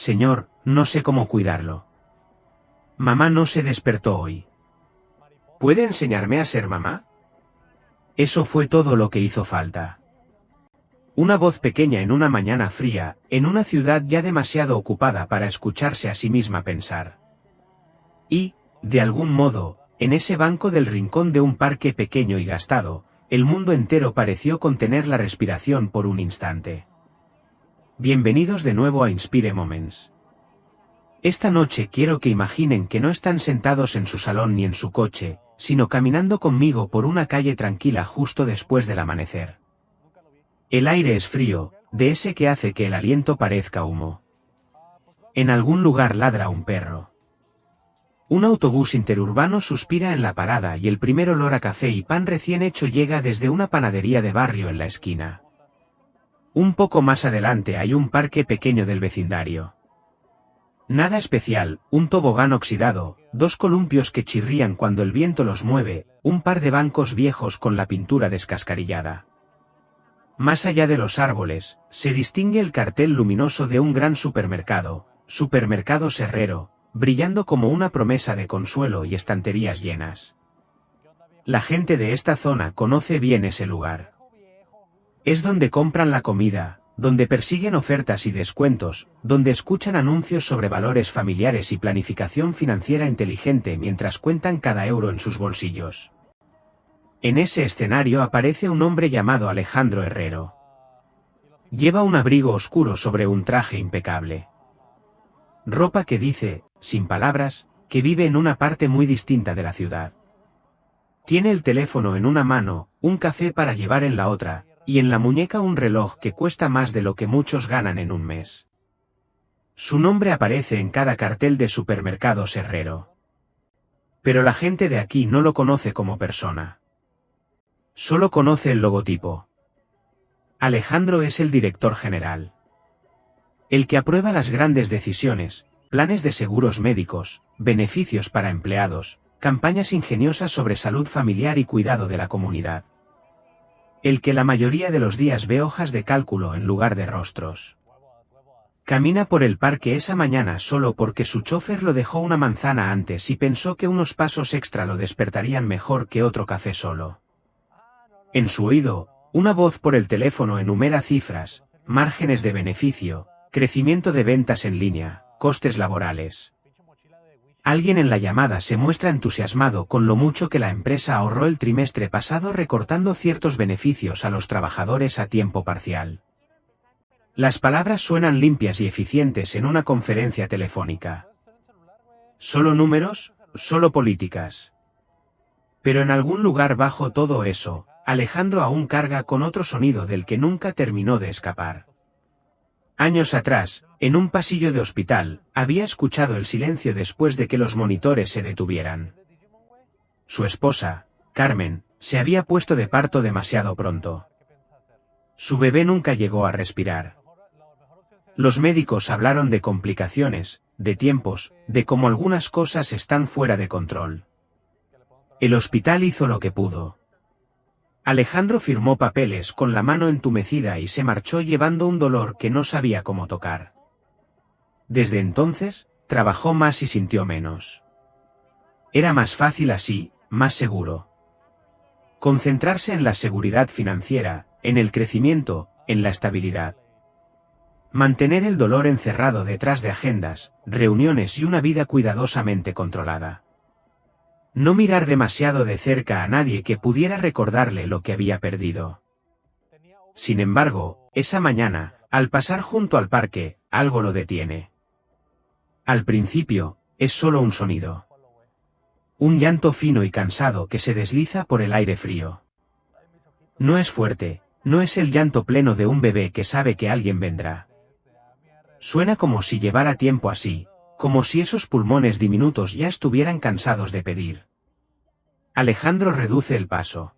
Señor, no sé cómo cuidarlo. Mamá no se despertó hoy. ¿Puede enseñarme a ser mamá? Eso fue todo lo que hizo falta. Una voz pequeña en una mañana fría, en una ciudad ya demasiado ocupada para escucharse a sí misma pensar. Y, de algún modo, en ese banco del rincón de un parque pequeño y gastado, el mundo entero pareció contener la respiración por un instante. Bienvenidos de nuevo a Inspire Moments. Esta noche quiero que imaginen que no están sentados en su salón ni en su coche, sino caminando conmigo por una calle tranquila justo después del amanecer. El aire es frío, de ese que hace que el aliento parezca humo. En algún lugar ladra un perro. Un autobús interurbano suspira en la parada y el primer olor a café y pan recién hecho llega desde una panadería de barrio en la esquina. Un poco más adelante hay un parque pequeño del vecindario. Nada especial, un tobogán oxidado, dos columpios que chirrían cuando el viento los mueve, un par de bancos viejos con la pintura descascarillada. Más allá de los árboles, se distingue el cartel luminoso de un gran supermercado, Supermercados Herrero, brillando como una promesa de consuelo y estanterías llenas. La gente de esta zona conoce bien ese lugar. Es donde compran la comida, donde persiguen ofertas y descuentos, donde escuchan anuncios sobre valores familiares y planificación financiera inteligente mientras cuentan cada euro en sus bolsillos. En ese escenario aparece un hombre llamado Alejandro Herrero. Lleva un abrigo oscuro sobre un traje impecable. Ropa que dice, sin palabras, que vive en una parte muy distinta de la ciudad. Tiene el teléfono en una mano, un café para llevar en la otra, y en la muñeca un reloj que cuesta más de lo que muchos ganan en un mes. Su nombre aparece en cada cartel de Supermercados Herrero. Pero la gente de aquí no lo conoce como persona. Solo conoce el logotipo. Alejandro es el director general. El que aprueba las grandes decisiones, planes de seguros médicos, beneficios para empleados, campañas ingeniosas sobre salud familiar y cuidado de la comunidad. El que la mayoría de los días ve hojas de cálculo en lugar de rostros. Camina por el parque esa mañana solo porque su chofer lo dejó una manzana antes y pensó que unos pasos extra lo despertarían mejor que otro café solo. En su oído, una voz por el teléfono enumera cifras, márgenes de beneficio, crecimiento de ventas en línea, costes laborales. Alguien en la llamada se muestra entusiasmado con lo mucho que la empresa ahorró el trimestre pasado recortando ciertos beneficios a los trabajadores a tiempo parcial. Las palabras suenan limpias y eficientes en una conferencia telefónica. ¿Solo números? ¿Solo políticas? Pero en algún lugar bajo todo eso, Alejandro aún carga con otro sonido del que nunca terminó de escapar. Años atrás, en un pasillo de hospital, había escuchado el silencio después de que los monitores se detuvieran. Su esposa, Carmen, se había puesto de parto demasiado pronto. Su bebé nunca llegó a respirar. Los médicos hablaron de complicaciones, de tiempos, de cómo algunas cosas están fuera de control. El hospital hizo lo que pudo. Alejandro firmó papeles con la mano entumecida y se marchó llevando un dolor que no sabía cómo tocar. Desde entonces, trabajó más y sintió menos. Era más fácil así, más seguro. Concentrarse en la seguridad financiera, en el crecimiento, en la estabilidad. Mantener el dolor encerrado detrás de agendas, reuniones y una vida cuidadosamente controlada. No mirar demasiado de cerca a nadie que pudiera recordarle lo que había perdido. Sin embargo, esa mañana, al pasar junto al parque, algo lo detiene. Al principio, es solo un sonido. Un llanto fino y cansado que se desliza por el aire frío. No es fuerte, no es el llanto pleno de un bebé que sabe que alguien vendrá. Suena como si llevara tiempo así, como si esos pulmones diminutos ya estuvieran cansados de pedir. Alejandro reduce el paso.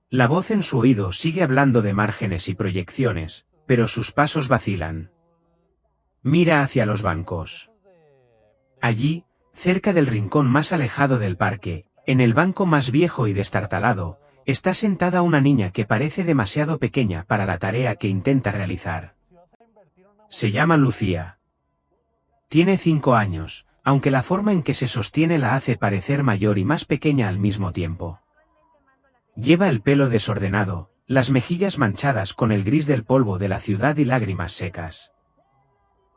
La voz en su oído sigue hablando de márgenes y proyecciones, pero sus pasos vacilan. Mira hacia los bancos. Allí, cerca del rincón más alejado del parque, en el banco más viejo y destartalado, está sentada una niña que parece demasiado pequeña para la tarea que intenta realizar. Se llama Lucía. Tiene 5 años, aunque la forma en que se sostiene la hace parecer mayor y más pequeña al mismo tiempo. Lleva el pelo desordenado, las mejillas manchadas con el gris del polvo de la ciudad y lágrimas secas.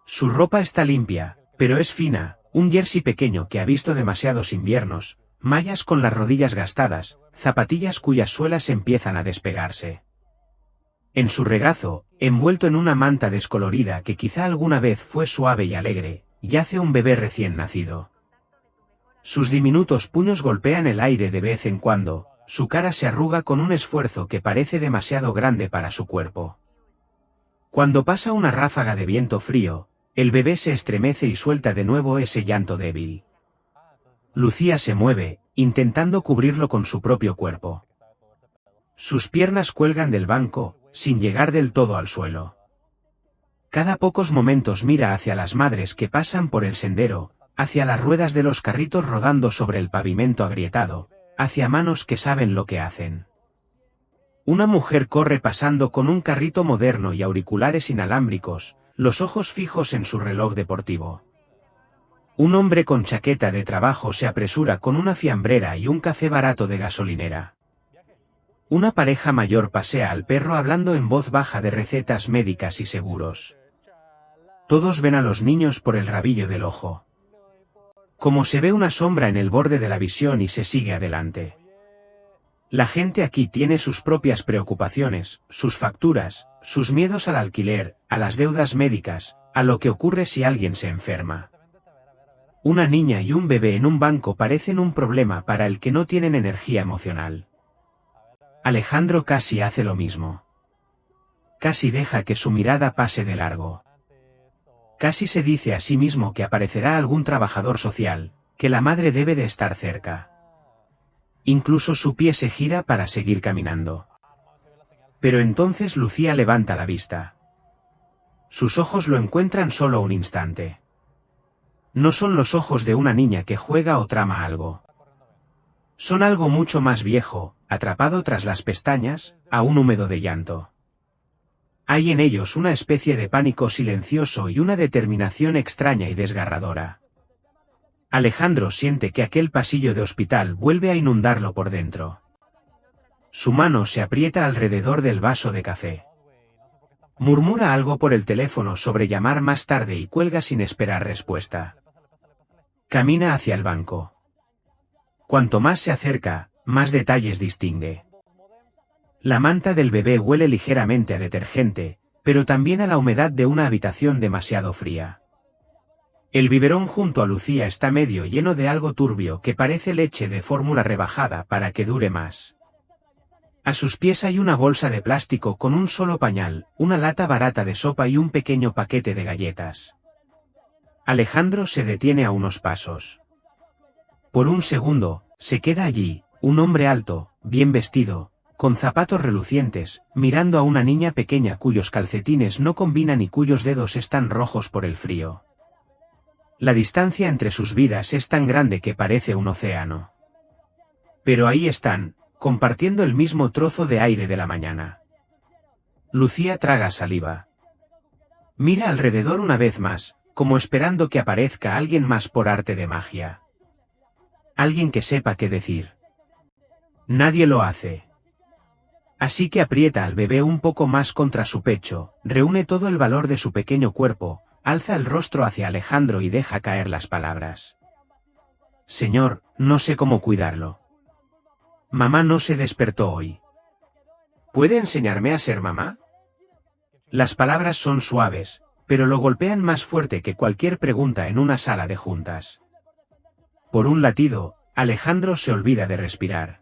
Su ropa está limpia, pero es fina, un jersey pequeño que ha visto demasiados inviernos, mallas con las rodillas gastadas, zapatillas cuyas suelas empiezan a despegarse. En su regazo, envuelto en una manta descolorida que quizá alguna vez fue suave y alegre, yace un bebé recién nacido. Sus diminutos puños golpean el aire de vez en cuando, su cara se arruga con un esfuerzo que parece demasiado grande para su cuerpo. Cuando pasa una ráfaga de viento frío, el bebé se estremece y suelta de nuevo ese llanto débil. Lucía se mueve, intentando cubrirlo con su propio cuerpo. Sus piernas cuelgan del banco, sin llegar del todo al suelo. Cada pocos momentos mira hacia las madres que pasan por el sendero, hacia las ruedas de los carritos rodando sobre el pavimento agrietado, hacia manos que saben lo que hacen. Una mujer corre pasando con un carrito moderno y auriculares inalámbricos, los ojos fijos en su reloj deportivo. Un hombre con chaqueta de trabajo se apresura con una fiambrera y un café barato de gasolinera. Una pareja mayor pasea al perro hablando en voz baja de recetas médicas y seguros. Todos ven a los niños por el rabillo del ojo. Como se ve una sombra en el borde de la visión y se sigue adelante. La gente aquí tiene sus propias preocupaciones, sus facturas, sus miedos al alquiler, a las deudas médicas, a lo que ocurre si alguien se enferma. Una niña y un bebé en un banco parecen un problema para el que no tienen energía emocional. Alejandro casi hace lo mismo. Casi deja que su mirada pase de largo. Casi se dice a sí mismo que aparecerá algún trabajador social, que la madre debe de estar cerca. Incluso su pie se gira para seguir caminando. Pero entonces Lucía levanta la vista. Sus ojos lo encuentran solo un instante. No son los ojos de una niña que juega o trama algo. Son algo mucho más viejo, atrapado tras las pestañas, aún húmedo de llanto. Hay en ellos una especie de pánico silencioso y una determinación extraña y desgarradora. Alejandro siente que aquel pasillo de hospital vuelve a inundarlo por dentro. Su mano se aprieta alrededor del vaso de café. Murmura algo por el teléfono sobre llamar más tarde y cuelga sin esperar respuesta. Camina hacia el banco. Cuanto más se acerca, más detalles distingue. La manta del bebé huele ligeramente a detergente, pero también a la humedad de una habitación demasiado fría. El biberón junto a Lucía está medio lleno de algo turbio que parece leche de fórmula rebajada para que dure más. A sus pies hay una bolsa de plástico con un solo pañal, una lata barata de sopa y un pequeño paquete de galletas. Alejandro se detiene a unos pasos. Por un segundo, se queda allí, un hombre alto, bien vestido, con zapatos relucientes, mirando a una niña pequeña cuyos calcetines no combinan y cuyos dedos están rojos por el frío. La distancia entre sus vidas es tan grande que parece un océano. Pero ahí están, compartiendo el mismo trozo de aire de la mañana. Lucía traga saliva. Mira alrededor una vez más, como esperando que aparezca alguien más por arte de magia. Alguien que sepa qué decir. Nadie lo hace. Así que aprieta al bebé un poco más contra su pecho, reúne todo el valor de su pequeño cuerpo, alza el rostro hacia Alejandro y deja caer las palabras. Señor, no sé cómo cuidarlo. Mamá no se despertó hoy. ¿Puede enseñarme a ser mamá? Las palabras son suaves, pero lo golpean más fuerte que cualquier pregunta en una sala de juntas. Por un latido, Alejandro se olvida de respirar.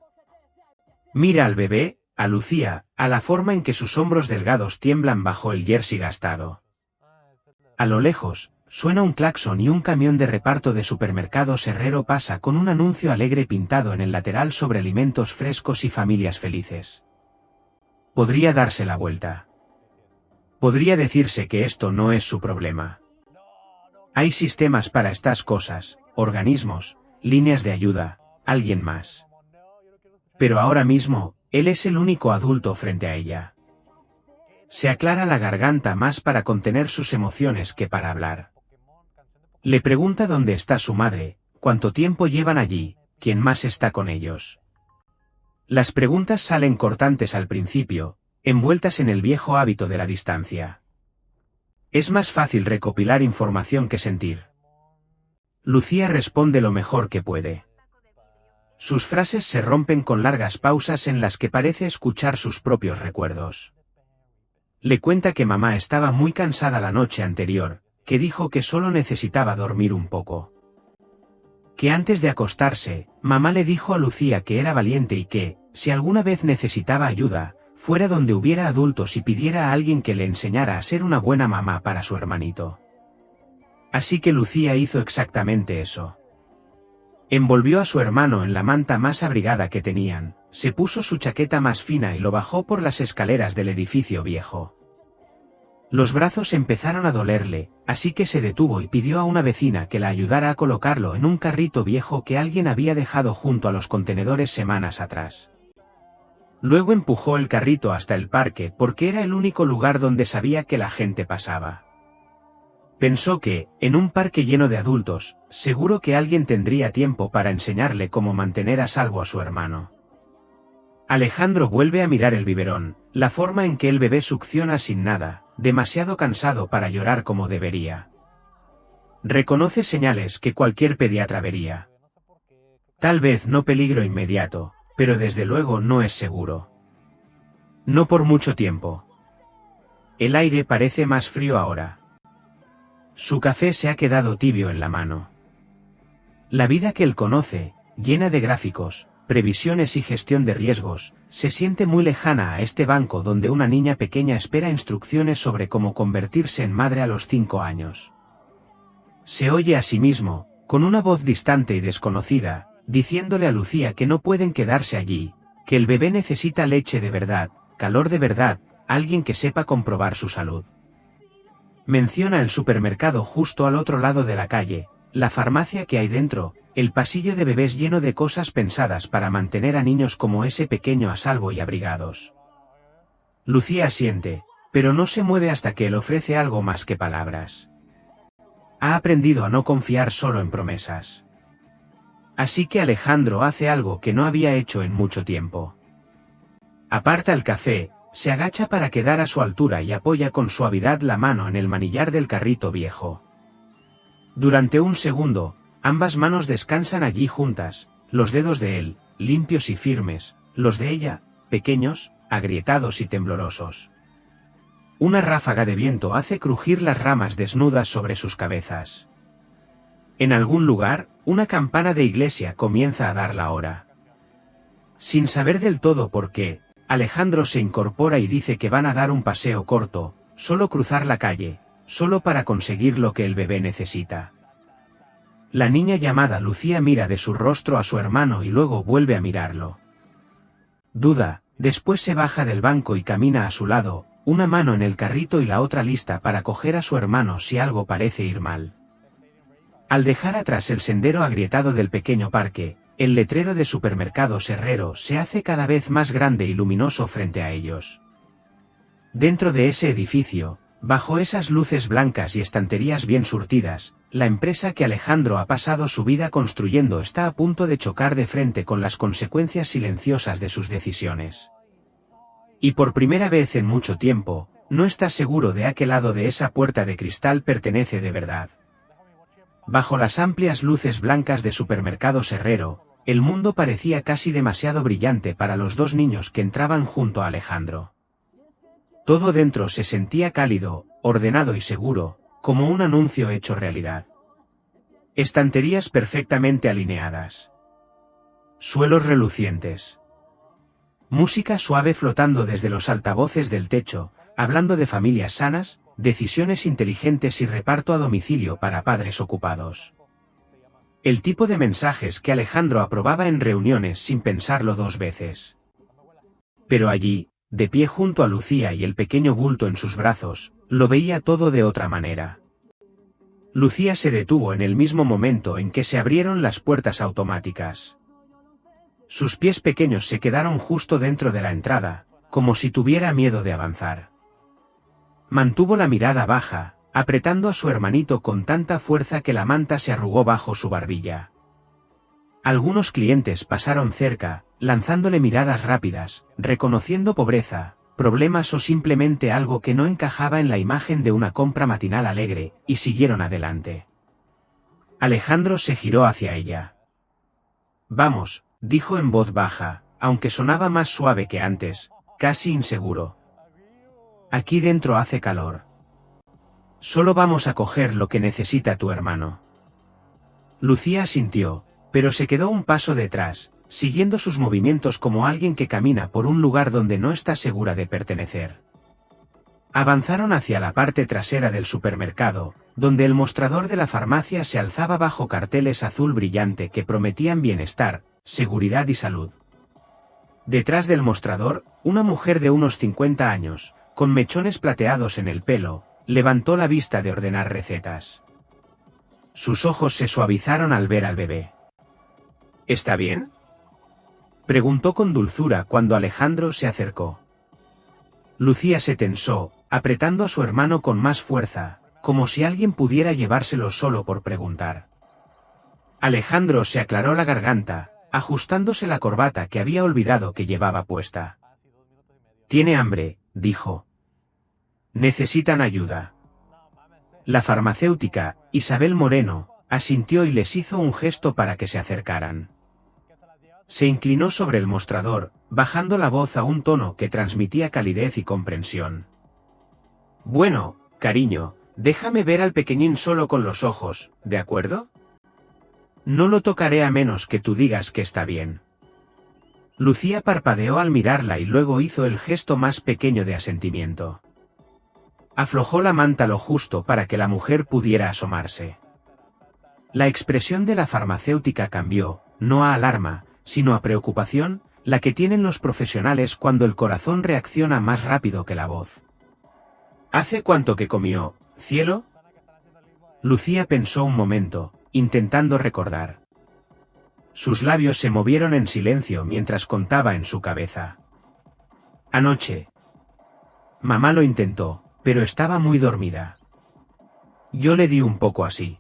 Mira al bebé, a Lucía, a la forma en que sus hombros delgados tiemblan bajo el jersey gastado. A lo lejos, suena un claxon y un camión de reparto de supermercados Herrero pasa con un anuncio alegre pintado en el lateral sobre alimentos frescos y familias felices. Podría darse la vuelta. Podría decirse que esto no es su problema. Hay sistemas para estas cosas, organismos, líneas de ayuda, alguien más. Pero ahora mismo, él es el único adulto frente a ella. Se aclara la garganta más para contener sus emociones que para hablar. Le pregunta dónde está su madre, cuánto tiempo llevan allí, quién más está con ellos. Las preguntas salen cortantes al principio, envueltas en el viejo hábito de la distancia. Es más fácil recopilar información que sentir. Lucía responde lo mejor que puede. Sus frases se rompen con largas pausas en las que parece escuchar sus propios recuerdos. Le cuenta que mamá estaba muy cansada la noche anterior, que dijo que solo necesitaba dormir un poco. Que antes de acostarse, mamá le dijo a Lucía que era valiente y que, si alguna vez necesitaba ayuda, fuera donde hubiera adultos y pidiera a alguien que le enseñara a ser una buena mamá para su hermanito. Así que Lucía hizo exactamente eso. Envolvió a su hermano en la manta más abrigada que tenían, se puso su chaqueta más fina y lo bajó por las escaleras del edificio viejo. Los brazos empezaron a dolerle, así que se detuvo y pidió a una vecina que la ayudara a colocarlo en un carrito viejo que alguien había dejado junto a los contenedores semanas atrás. Luego empujó el carrito hasta el parque porque era el único lugar donde sabía que la gente pasaba. Pensó que, en un parque lleno de adultos, seguro que alguien tendría tiempo para enseñarle cómo mantener a salvo a su hermano. Alejandro vuelve a mirar el biberón, la forma en que el bebé succiona sin nada, demasiado cansado para llorar como debería. Reconoce señales que cualquier pediatra vería. Tal vez no peligro inmediato, pero desde luego no es seguro. No por mucho tiempo. El aire parece más frío ahora. Su café se ha quedado tibio en la mano. La vida que él conoce, llena de gráficos, previsiones y gestión de riesgos, se siente muy lejana a este banco donde una niña pequeña espera instrucciones sobre cómo convertirse en madre a los 5 años. Se oye a sí mismo, con una voz distante y desconocida, diciéndole a Lucía que no pueden quedarse allí, que el bebé necesita leche de verdad, calor de verdad, alguien que sepa comprobar su salud. Menciona el supermercado justo al otro lado de la calle, la farmacia que hay dentro, el pasillo de bebés lleno de cosas pensadas para mantener a niños como ese pequeño a salvo y abrigados. Lucía asiente, pero no se mueve hasta que él ofrece algo más que palabras. Ha aprendido a no confiar solo en promesas. Así que Alejandro hace algo que no había hecho en mucho tiempo. Aparta el café, se agacha para quedar a su altura y apoya con suavidad la mano en el manillar del carrito viejo. Durante un segundo, ambas manos descansan allí juntas, los dedos de él, limpios y firmes, los de ella, pequeños, agrietados y temblorosos. Una ráfaga de viento hace crujir las ramas desnudas sobre sus cabezas. En algún lugar, una campana de iglesia comienza a dar la hora. Sin saber del todo por qué, Alejandro se incorpora y dice que van a dar un paseo corto, solo cruzar la calle, solo para conseguir lo que el bebé necesita. La niña llamada Lucía mira de su rostro a su hermano y luego vuelve a mirarlo. Duda, después se baja del banco y camina a su lado, una mano en el carrito y la otra lista para coger a su hermano si algo parece ir mal. Al dejar atrás el sendero agrietado del pequeño parque, el letrero de supermercados Herrero se hace cada vez más grande y luminoso frente a ellos. Dentro de ese edificio, bajo esas luces blancas y estanterías bien surtidas, la empresa que Alejandro ha pasado su vida construyendo está a punto de chocar de frente con las consecuencias silenciosas de sus decisiones. Y por primera vez en mucho tiempo, no está seguro de a qué lado de esa puerta de cristal pertenece de verdad. Bajo las amplias luces blancas de supermercados Herrero, el mundo parecía casi demasiado brillante para los dos niños que entraban junto a Alejandro. Todo dentro se sentía cálido, ordenado y seguro, como un anuncio hecho realidad. Estanterías perfectamente alineadas. Suelos relucientes. Música suave flotando desde los altavoces del techo, hablando de familias sanas, decisiones inteligentes y reparto a domicilio para padres ocupados. El tipo de mensajes que Alejandro aprobaba en reuniones sin pensarlo dos veces. Pero allí, de pie junto a Lucía y el pequeño bulto en sus brazos, lo veía todo de otra manera. Lucía se detuvo en el mismo momento en que se abrieron las puertas automáticas. Sus pies pequeños se quedaron justo dentro de la entrada, como si tuviera miedo de avanzar. Mantuvo la mirada baja, apretando a su hermanito con tanta fuerza que la manta se arrugó bajo su barbilla. Algunos clientes pasaron cerca, lanzándole miradas rápidas, reconociendo pobreza, problemas o simplemente algo que no encajaba en la imagen de una compra matinal alegre, y siguieron adelante. Alejandro se giró hacia ella. «Vamos», dijo en voz baja, aunque sonaba más suave que antes, casi inseguro. «Aquí dentro hace calor. Solo vamos a coger lo que necesita tu hermano». Lucía asintió, pero se quedó un paso detrás, siguiendo sus movimientos como alguien que camina por un lugar donde no está segura de pertenecer. Avanzaron hacia la parte trasera del supermercado, donde el mostrador de la farmacia se alzaba bajo carteles azul brillante que prometían bienestar, seguridad y salud. Detrás del mostrador, una mujer de unos 50 años, con mechones plateados en el pelo, levantó la vista de ordenar recetas. Sus ojos se suavizaron al ver al bebé. ¿Está bien?, preguntó con dulzura cuando Alejandro se acercó. Lucía se tensó, apretando a su hermano con más fuerza, como si alguien pudiera llevárselo solo por preguntar. Alejandro se aclaró la garganta, ajustándose la corbata que había olvidado que llevaba puesta. «Tiene hambre», dijo. «Necesitan ayuda». La farmacéutica, Isabel Moreno, asintió y les hizo un gesto para que se acercaran. Se inclinó sobre el mostrador, bajando la voz a un tono que transmitía calidez y comprensión. «Bueno, cariño, déjame ver al pequeñín solo con los ojos, ¿de acuerdo? No lo tocaré a menos que tú digas que está bien». Lucía parpadeó al mirarla y luego hizo el gesto más pequeño de asentimiento. Aflojó la manta lo justo para que la mujer pudiera asomarse. La expresión de la farmacéutica cambió, no a alarma, sino a preocupación, la que tienen los profesionales cuando el corazón reacciona más rápido que la voz. «¿Hace cuánto que comió, cielo?». Lucía pensó un momento, intentando recordar. Sus labios se movieron en silencio mientras contaba en su cabeza. «Anoche». Mamá lo intentó, pero estaba muy dormida. Yo le di un poco así.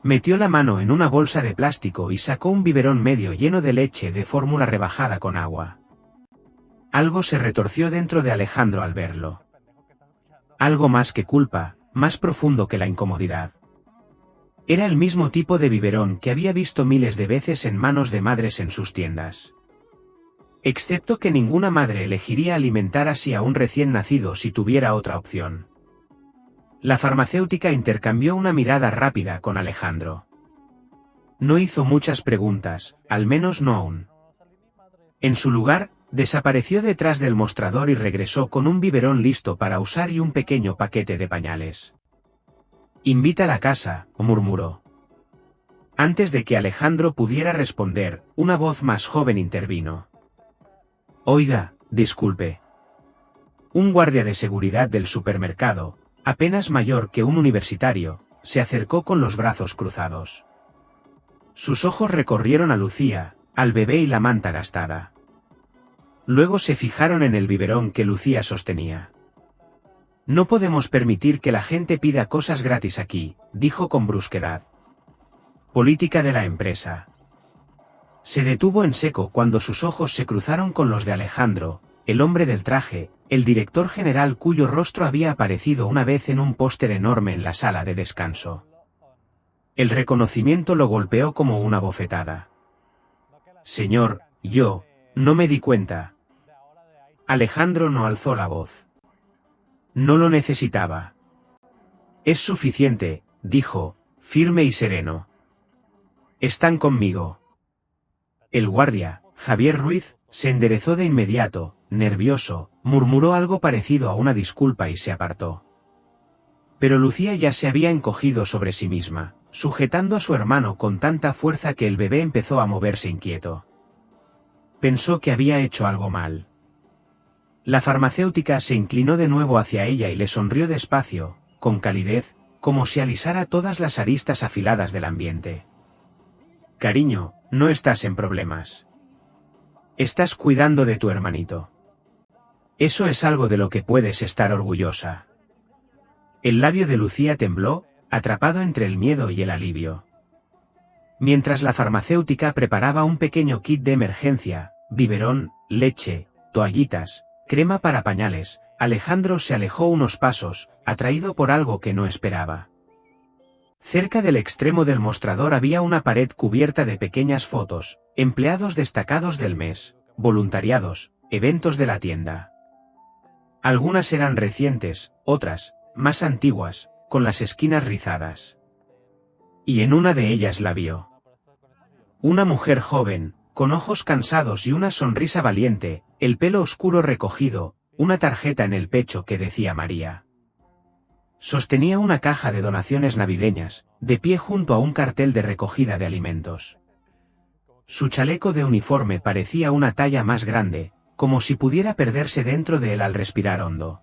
Metió la mano en una bolsa de plástico y sacó un biberón medio lleno de leche de fórmula rebajada con agua. Algo se retorció dentro de Alejandro al verlo. Algo más que culpa, más profundo que la incomodidad. Era el mismo tipo de biberón que había visto miles de veces en manos de madres en sus tiendas. Excepto que ninguna madre elegiría alimentar así a un recién nacido si tuviera otra opción. La farmacéutica intercambió una mirada rápida con Alejandro. No hizo muchas preguntas, al menos no aún. En su lugar, desapareció detrás del mostrador y regresó con un biberón listo para usar y un pequeño paquete de pañales. «Invita a la casa», murmuró. Antes de que Alejandro pudiera responder, una voz más joven intervino. «Oiga, disculpe». Un guardia de seguridad del supermercado, apenas mayor que un universitario, se acercó con los brazos cruzados. Sus ojos recorrieron a Lucía, al bebé y la manta gastada. Luego se fijaron en el biberón que Lucía sostenía. «No podemos permitir que la gente pida cosas gratis aquí», dijo con brusquedad. «Política de la empresa». Se detuvo en seco cuando sus ojos se cruzaron con los de Alejandro, el hombre del traje, el director general cuyo rostro había aparecido una vez en un póster enorme en la sala de descanso. El reconocimiento lo golpeó como una bofetada. «Señor, yo, no me di cuenta». Alejandro no alzó la voz. No lo necesitaba. «Es suficiente», dijo, firme y sereno. «Están conmigo». El guardia, Javier Ruiz, se enderezó de inmediato, nervioso, murmuró algo parecido a una disculpa y se apartó. Pero Lucía ya se había encogido sobre sí misma, sujetando a su hermano con tanta fuerza que el bebé empezó a moverse inquieto. Pensó que había hecho algo mal. La farmacéutica se inclinó de nuevo hacia ella y le sonrió despacio, con calidez, como si alisara todas las aristas afiladas del ambiente. «Cariño, no estás en problemas. Estás cuidando de tu hermanito. Eso es algo de lo que puedes estar orgullosa». El labio de Lucía tembló, atrapado entre el miedo y el alivio. Mientras la farmacéutica preparaba un pequeño kit de emergencia, biberón, leche, toallitas, crema para pañales, Alejandro se alejó unos pasos, atraído por algo que no esperaba. Cerca del extremo del mostrador había una pared cubierta de pequeñas fotos, empleados destacados del mes, voluntariados, eventos de la tienda. Algunas eran recientes, otras, más antiguas, con las esquinas rizadas. Y en una de ellas la vio. Una mujer joven, con ojos cansados y una sonrisa valiente, el pelo oscuro recogido, una tarjeta en el pecho que decía María. Sostenía una caja de donaciones navideñas, de pie junto a un cartel de recogida de alimentos. Su chaleco de uniforme parecía una talla más grande, como si pudiera perderse dentro de él al respirar hondo.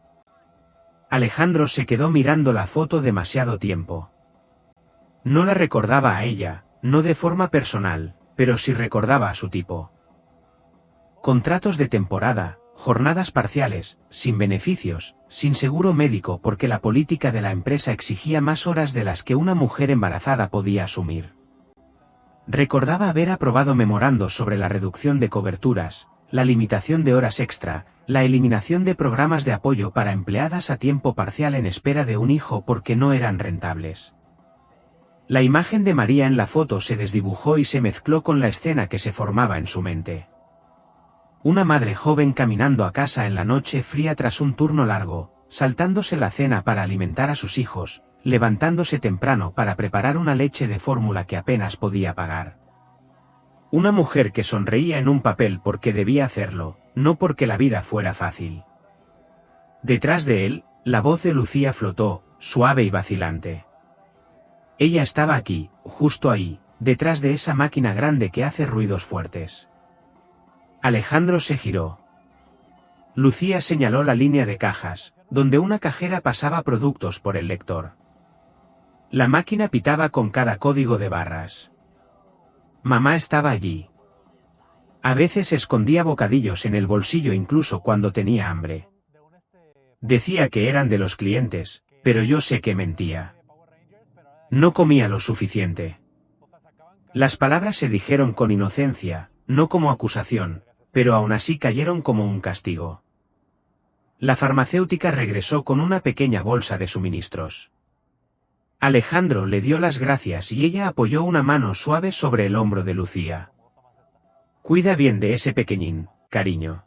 Alejandro se quedó mirando la foto demasiado tiempo. No la recordaba a ella, no de forma personal, pero sí recordaba a su tipo. Contratos de temporada, jornadas parciales, sin beneficios, sin seguro médico porque la política de la empresa exigía más horas de las que una mujer embarazada podía asumir. Recordaba haber aprobado memorandos sobre la reducción de coberturas, la limitación de horas extra, la eliminación de programas de apoyo para empleadas a tiempo parcial en espera de un hijo porque no eran rentables. La imagen de María en la foto se desdibujó y se mezcló con la escena que se formaba en su mente. Una madre joven caminando a casa en la noche fría tras un turno largo, saltándose la cena para alimentar a sus hijos, levantándose temprano para preparar una leche de fórmula que apenas podía pagar. Una mujer que sonreía en un papel porque debía hacerlo, no porque la vida fuera fácil. Detrás de él, la voz de Lucía flotó, suave y vacilante. Ella estaba aquí, justo ahí, detrás de esa máquina grande que hace ruidos fuertes. Alejandro se giró. Lucía señaló la línea de cajas, donde una cajera pasaba productos por el lector. La máquina pitaba con cada código de barras. Mamá estaba allí. A veces escondía bocadillos en el bolsillo incluso cuando tenía hambre. Decía que eran de los clientes, pero yo sé que mentía. No comía lo suficiente. Las palabras se dijeron con inocencia, no como acusación, pero aún así cayeron como un castigo. La farmacéutica regresó con una pequeña bolsa de suministros. Alejandro le dio las gracias y ella apoyó una mano suave sobre el hombro de Lucía. Cuida bien de ese pequeñín, cariño.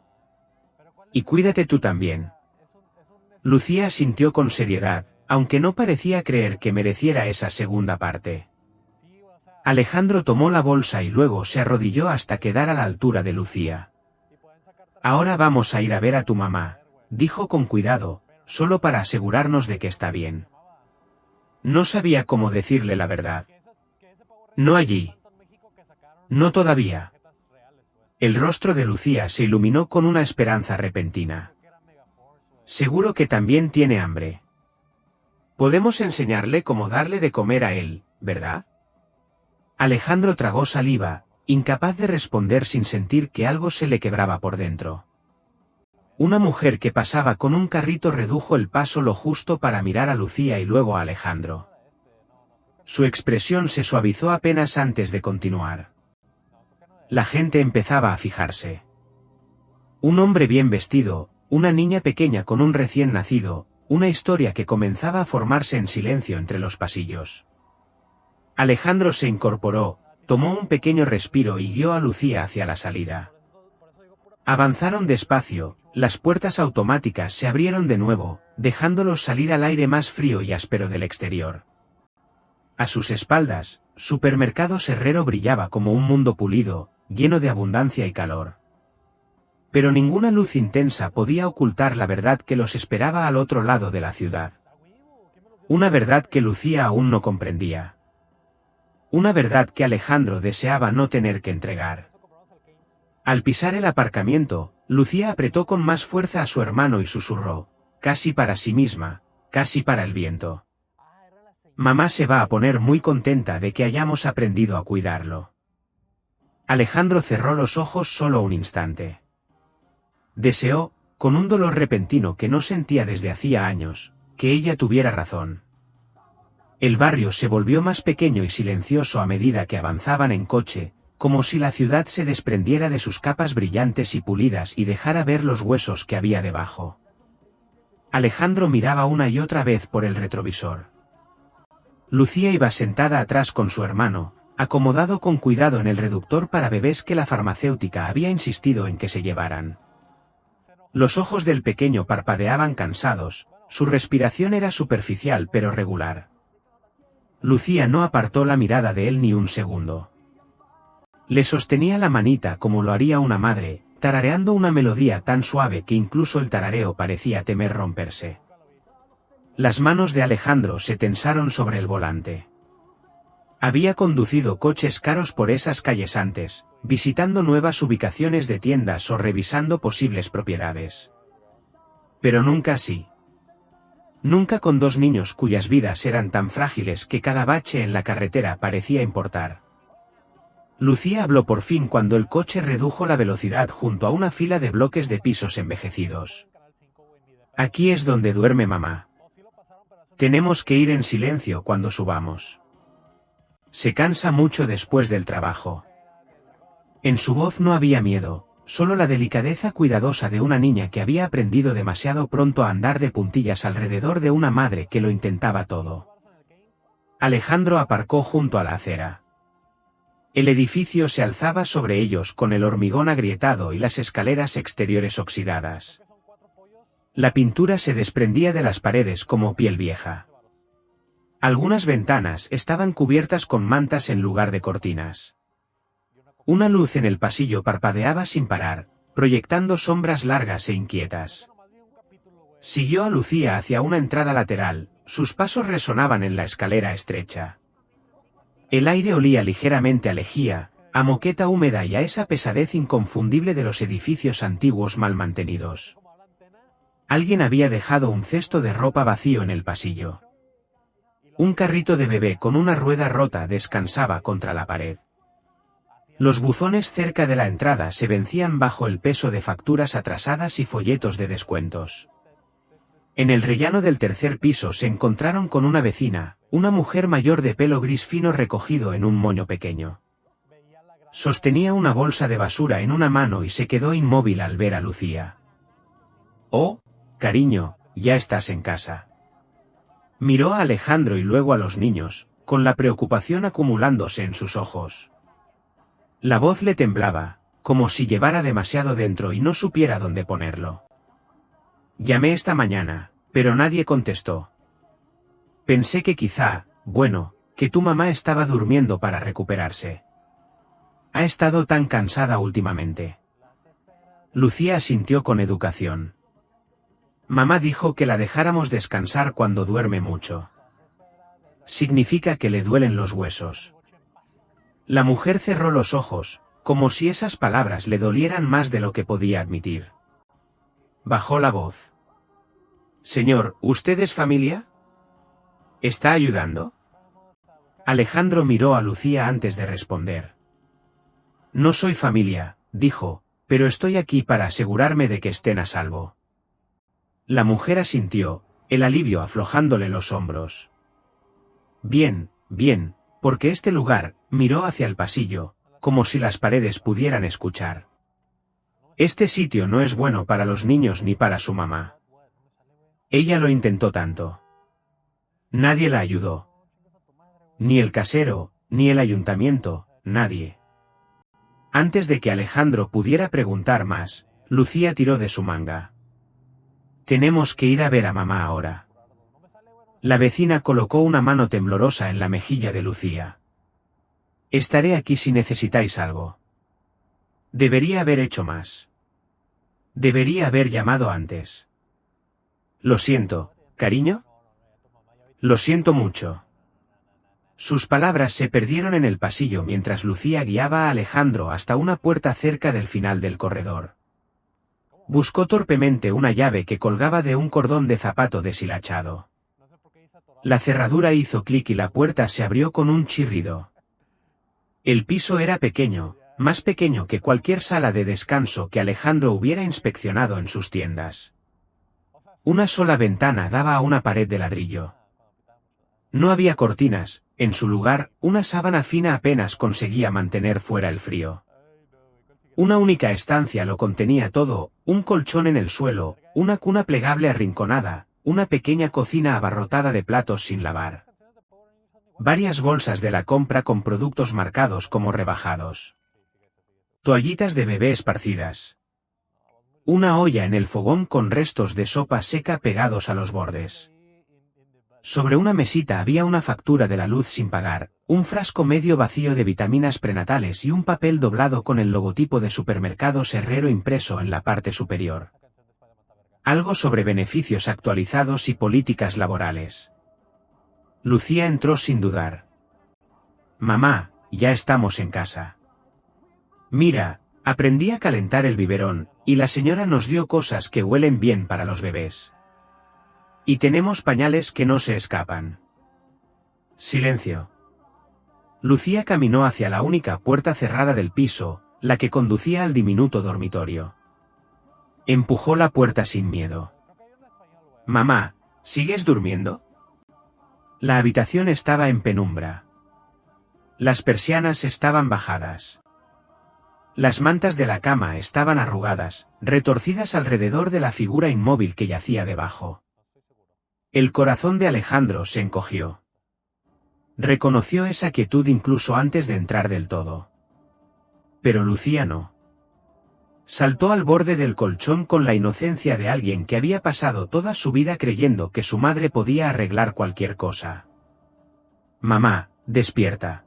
Y cuídate tú también. Lucía asintió con seriedad, aunque no parecía creer que mereciera esa segunda parte. Alejandro tomó la bolsa y luego se arrodilló hasta quedar a la altura de Lucía. Ahora vamos a ir a ver a tu mamá, dijo con cuidado, solo para asegurarnos de que está bien. No sabía cómo decirle la verdad. No allí. No todavía. El rostro de Lucía se iluminó con una esperanza repentina. Seguro que también tiene hambre. Podemos enseñarle cómo darle de comer a él, ¿verdad? Alejandro tragó saliva, incapaz de responder sin sentir que algo se le quebraba por dentro. Una mujer que pasaba con un carrito redujo el paso lo justo para mirar a Lucía y luego a Alejandro. Su expresión se suavizó apenas antes de continuar. La gente empezaba a fijarse. Un hombre bien vestido, una niña pequeña con un recién nacido, una historia que comenzaba a formarse en silencio entre los pasillos. Alejandro se incorporó, tomó un pequeño respiro y guió a Lucía hacia la salida. Avanzaron despacio, las puertas automáticas se abrieron de nuevo, dejándolos salir al aire más frío y áspero del exterior. A sus espaldas, Supermercados Herrero brillaba como un mundo pulido, lleno de abundancia y calor. Pero ninguna luz intensa podía ocultar la verdad que los esperaba al otro lado de la ciudad. Una verdad que Lucía aún no comprendía. Una verdad que Alejandro deseaba no tener que entregar. Al pisar el aparcamiento, Lucía apretó con más fuerza a su hermano y susurró, casi para sí misma, casi para el viento. Mamá se va a poner muy contenta de que hayamos aprendido a cuidarlo. Alejandro cerró los ojos solo un instante. Deseó, con un dolor repentino que no sentía desde hacía años, que ella tuviera razón. El barrio se volvió más pequeño y silencioso a medida que avanzaban en coche, como si la ciudad se desprendiera de sus capas brillantes y pulidas y dejara ver los huesos que había debajo. Alejandro miraba una y otra vez por el retrovisor. Lucía iba sentada atrás con su hermano, acomodado con cuidado en el reductor para bebés que la farmacéutica había insistido en que se llevaran. Los ojos del pequeño parpadeaban cansados, su respiración era superficial pero regular. Lucía no apartó la mirada de él ni un segundo. Le sostenía la manita como lo haría una madre, tarareando una melodía tan suave que incluso el tarareo parecía temer romperse. Las manos de Alejandro se tensaron sobre el volante. Había conducido coches caros por esas calles antes, visitando nuevas ubicaciones de tiendas o revisando posibles propiedades. Pero nunca así. Nunca con dos niños cuyas vidas eran tan frágiles que cada bache en la carretera parecía importar. Lucía habló por fin cuando el coche redujo la velocidad junto a una fila de bloques de pisos envejecidos. Aquí es donde duerme mamá. Tenemos que ir en silencio cuando subamos. Se cansa mucho después del trabajo. En su voz no había miedo, solo la delicadeza cuidadosa de una niña que había aprendido demasiado pronto a andar de puntillas alrededor de una madre que lo intentaba todo. Alejandro aparcó junto a la acera. El edificio se alzaba sobre ellos con el hormigón agrietado y las escaleras exteriores oxidadas. La pintura se desprendía de las paredes como piel vieja. Algunas ventanas estaban cubiertas con mantas en lugar de cortinas. Una luz en el pasillo parpadeaba sin parar, proyectando sombras largas e inquietas. Siguió a Lucía hacia una entrada lateral, sus pasos resonaban en la escalera estrecha. El aire olía ligeramente a lejía, a moqueta húmeda y a esa pesadez inconfundible de los edificios antiguos mal mantenidos. Alguien había dejado un cesto de ropa vacío en el pasillo. Un carrito de bebé con una rueda rota descansaba contra la pared. Los buzones cerca de la entrada se vencían bajo el peso de facturas atrasadas y folletos de descuentos. En el rellano del tercer piso se encontraron con una vecina, una mujer mayor de pelo gris fino recogido en un moño pequeño. Sostenía una bolsa de basura en una mano y se quedó inmóvil al ver a Lucía. «Oh, cariño, ya estás en casa». Miró a Alejandro y luego a los niños, con la preocupación acumulándose en sus ojos. La voz le temblaba, como si llevara demasiado dentro y no supiera dónde ponerlo. «Llamé esta mañana, pero nadie contestó. Pensé que quizá, bueno, que tu mamá estaba durmiendo para recuperarse. Ha estado tan cansada últimamente». Lucía asintió con educación. «Mamá dijo que la dejáramos descansar cuando duerme mucho. Significa que le duelen los huesos». La mujer cerró los ojos, como si esas palabras le dolieran más de lo que podía admitir. Bajó la voz. «Señor, ¿usted es familia? ¿Está ayudando?» Alejandro miró a Lucía antes de responder. «No soy familia», dijo, «pero estoy aquí para asegurarme de que estén a salvo». La mujer asintió, el alivio aflojándole los hombros. «Bien, bien, porque este lugar», miró hacia el pasillo, como si las paredes pudieran escuchar. «Este sitio no es bueno para los niños ni para su mamá. Ella lo intentó tanto. Nadie la ayudó. Ni el casero, ni el ayuntamiento, nadie». Antes de que Alejandro pudiera preguntar más, Lucía tiró de su manga. «Tenemos que ir a ver a mamá ahora». La vecina colocó una mano temblorosa en la mejilla de Lucía. «Estaré aquí si necesitáis algo». Debería haber hecho más. Debería haber llamado antes. «Lo siento, cariño». «Lo siento mucho». Sus palabras se perdieron en el pasillo mientras Lucía guiaba a Alejandro hasta una puerta cerca del final del corredor. Buscó torpemente una llave que colgaba de un cordón de zapato deshilachado. La cerradura hizo clic y la puerta se abrió con un chirrido. El piso era pequeño, más pequeño que cualquier sala de descanso que Alejandro hubiera inspeccionado en sus tiendas. Una sola ventana daba a una pared de ladrillo. No había cortinas, en su lugar, una sábana fina apenas conseguía mantener fuera el frío. Una única estancia lo contenía todo, un colchón en el suelo, una cuna plegable arrinconada, una pequeña cocina abarrotada de platos sin lavar. Varias bolsas de la compra con productos marcados como rebajados. Toallitas de bebé esparcidas. Una olla en el fogón con restos de sopa seca pegados a los bordes. Sobre una mesita había una factura de la luz sin pagar, un frasco medio vacío de vitaminas prenatales y un papel doblado con el logotipo de Supermercados Herrero impreso en la parte superior. Algo sobre beneficios actualizados y políticas laborales. Lucía entró sin dudar. Mamá, ya estamos en casa. Mira, aprendí a calentar el biberón, y la señora nos dio cosas que huelen bien para los bebés. Y tenemos pañales que no se escapan. Silencio. Lucía caminó hacia la única puerta cerrada del piso, la que conducía al diminuto dormitorio. Empujó la puerta sin miedo. Mamá, ¿sigues durmiendo? La habitación estaba en penumbra. Las persianas estaban bajadas. Las mantas de la cama estaban arrugadas, retorcidas alrededor de la figura inmóvil que yacía debajo. El corazón de Alejandro se encogió. Reconoció esa quietud incluso antes de entrar del todo. Pero Lucía no. Saltó al borde del colchón con la inocencia de alguien que había pasado toda su vida creyendo que su madre podía arreglar cualquier cosa. Mamá, despierta.